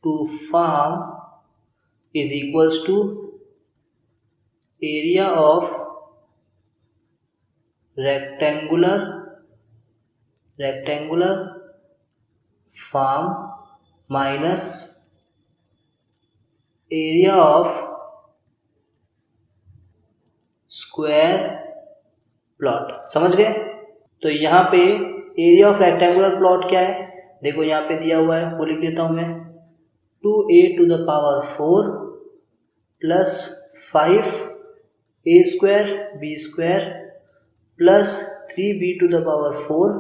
to farm is equals to area of rectangular farm minus area of square plot. समझ गए? तो यहाँ पे एरिया ऑफ रेक्टेंगुलर प्लॉट क्या है, देखो यहाँ पे दिया हुआ है, वो लिख देता हूँ मैं, 2a to the power 4 plus 5a square b square plus 3b to the power 4,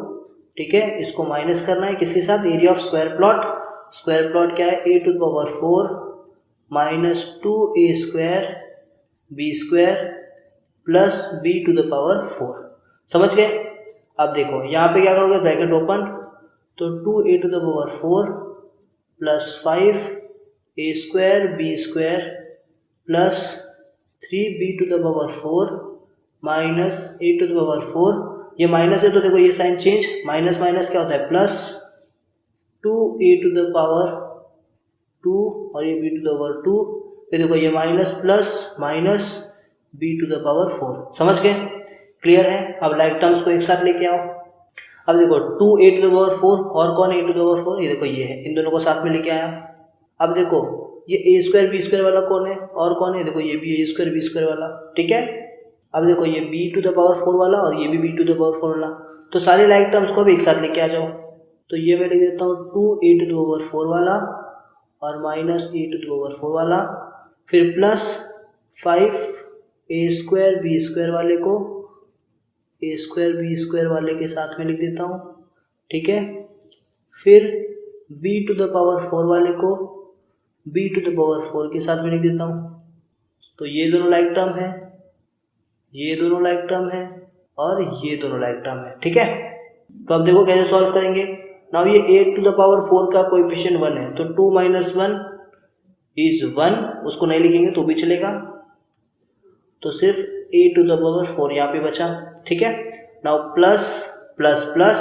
ठीक है। इसको माइनस करना है किसके साथ, area of square plot. Square plot क्या है, a to the power 4 minus 2a square b square plus b to the power 4। समझ गए? अब देखो यहाँ पे क्या करोगे, ब्रैकेट ओपन, तो 2a to the power 4 plus 5a square b square plus 3b to the power 4 minus a to the power 4। ये माइनस है तो देखो ये साइन चेंज, माइनस माइनस क्या होता है plus, 2a to the power 2 और ये b टू द पावर 2, फिर देखो ये minus plus minus b to the power 4। समझ गए? क्लियर है? अब लाइक टर्म्स को एक साथ लेके आओ। अब देखो 2a टू द पावर 4 और कौन है a टू द पावर 4, ये देखो ये है, इन दोनों को साथ में लेके आया। अब देखो ये a स्क्वायर b स्क्वायर वाला कौन है और कौन है, देखो ये भी a स्क्वायर b स्क्वायर वाला, ठीक है। अब देखो ये b टू द पावर 4 वाला और ये भी b टू द पावर 4 वाला, तो सारे लाइक टर्म्स को भी एक साथ लेके आ जाओ। तो ये मैं लिख देता हूँ 2a टू द पावर 4 वाला और minus a to the power 4 वाला, फिर plus 5a square b square वाले को a स्क्वायर b स्क्वायर वाले के साथ में लिख देता हूँ, ठीक है। फिर b टू द पावर 4 वाले को b टू द पावर 4 के साथ में लिख देता हूँ। तो ये दोनों लाइक टर्म है, ये दोनों लाइक टर्म है और ये दोनों लाइक टर्म है, ठीक है। तो अब देखो कैसे सॉल्व करेंगे। नाउ ये a टू द पावर 4 का कोएफिशिएंट 1 है, तो 2 माइनस 1 इज 1, उसको नहीं लिखेंगे तो भी चलेगा, तो सिर्फ a टू द पावर 4 यहाँ पे बचा, ठीक है। Now plus plus plus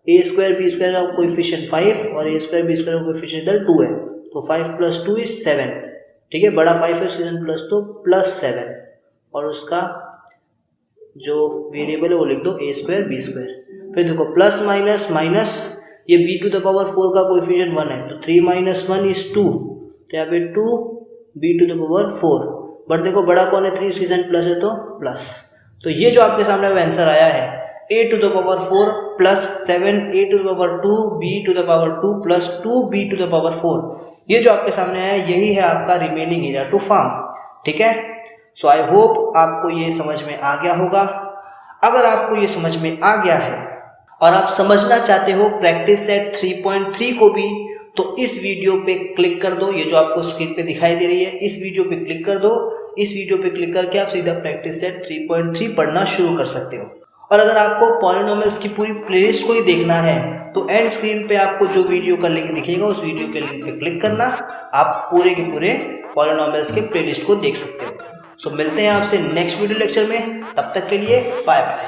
a square b square का कोएफिशिएंट 5 और a स्क्वायर b स्क्वायर का कोएफिशिएंट इधर 2 है, तो 5 प्लस 2 इज 7, ठीक है। बड़ा 5 है उसके साथ प्लस, तो प्लस 7 और उसका जो वेरिएबल है वो लिख दो a स्क्वायर b स्क्वायर। फिर देखो प्लस माइनस माइनस, ये b टू द पावर 4 का कोएफिशिएंट 1 है, तो 3 माइनस 1 इज 2, तो यहाँ पे 2 b to the power 4, but देखो बड़ा कौन है 3, उसके साइन प्लस है तो प्लस। तो ये जो आपके सामने आंसर आया है a to the power 4 plus 7 a to the power 2 b to the power 2 plus 2 b to the power 4, ये जो आपके सामने आया है यही है आपका रिमेनिंग एरिया टू फार्म, ठीक है। सो आई होप आपको ये समझ में आ गया होगा। अगर आपको ये समझ में आ गया है और आप समझना चाहते हो प्रैक्टिस सेट 3.3 को भी, तो इस वीडियो पे क्लिक कर दो, ये जो आपको स्क्रीन पे दिखाई दे रही है इस वीडियो पे क्लिक कर दो। इस वीडियो पे क्लिक करके आप सीधा प्रैक्टिस सेट 3.3 पढ़ना शुरू कर सकते हो। और अगर आपको पॉलिनोमियल्स की पूरी प्लेलिस्ट को ही देखना है तो एंड स्क्रीन पे आपको जो वीडियो का लिंक दिखेगा उस वीडियो के लिंक पे क्लिक करना, आप पूरे के पूरे पॉलिनोमियल्स के प्लेलिस्ट को देख सकते हो। सो मिलते हैं आपसे नेक्स्ट वीडियो लेक्चर में, तब तक के लिए बाय बाय।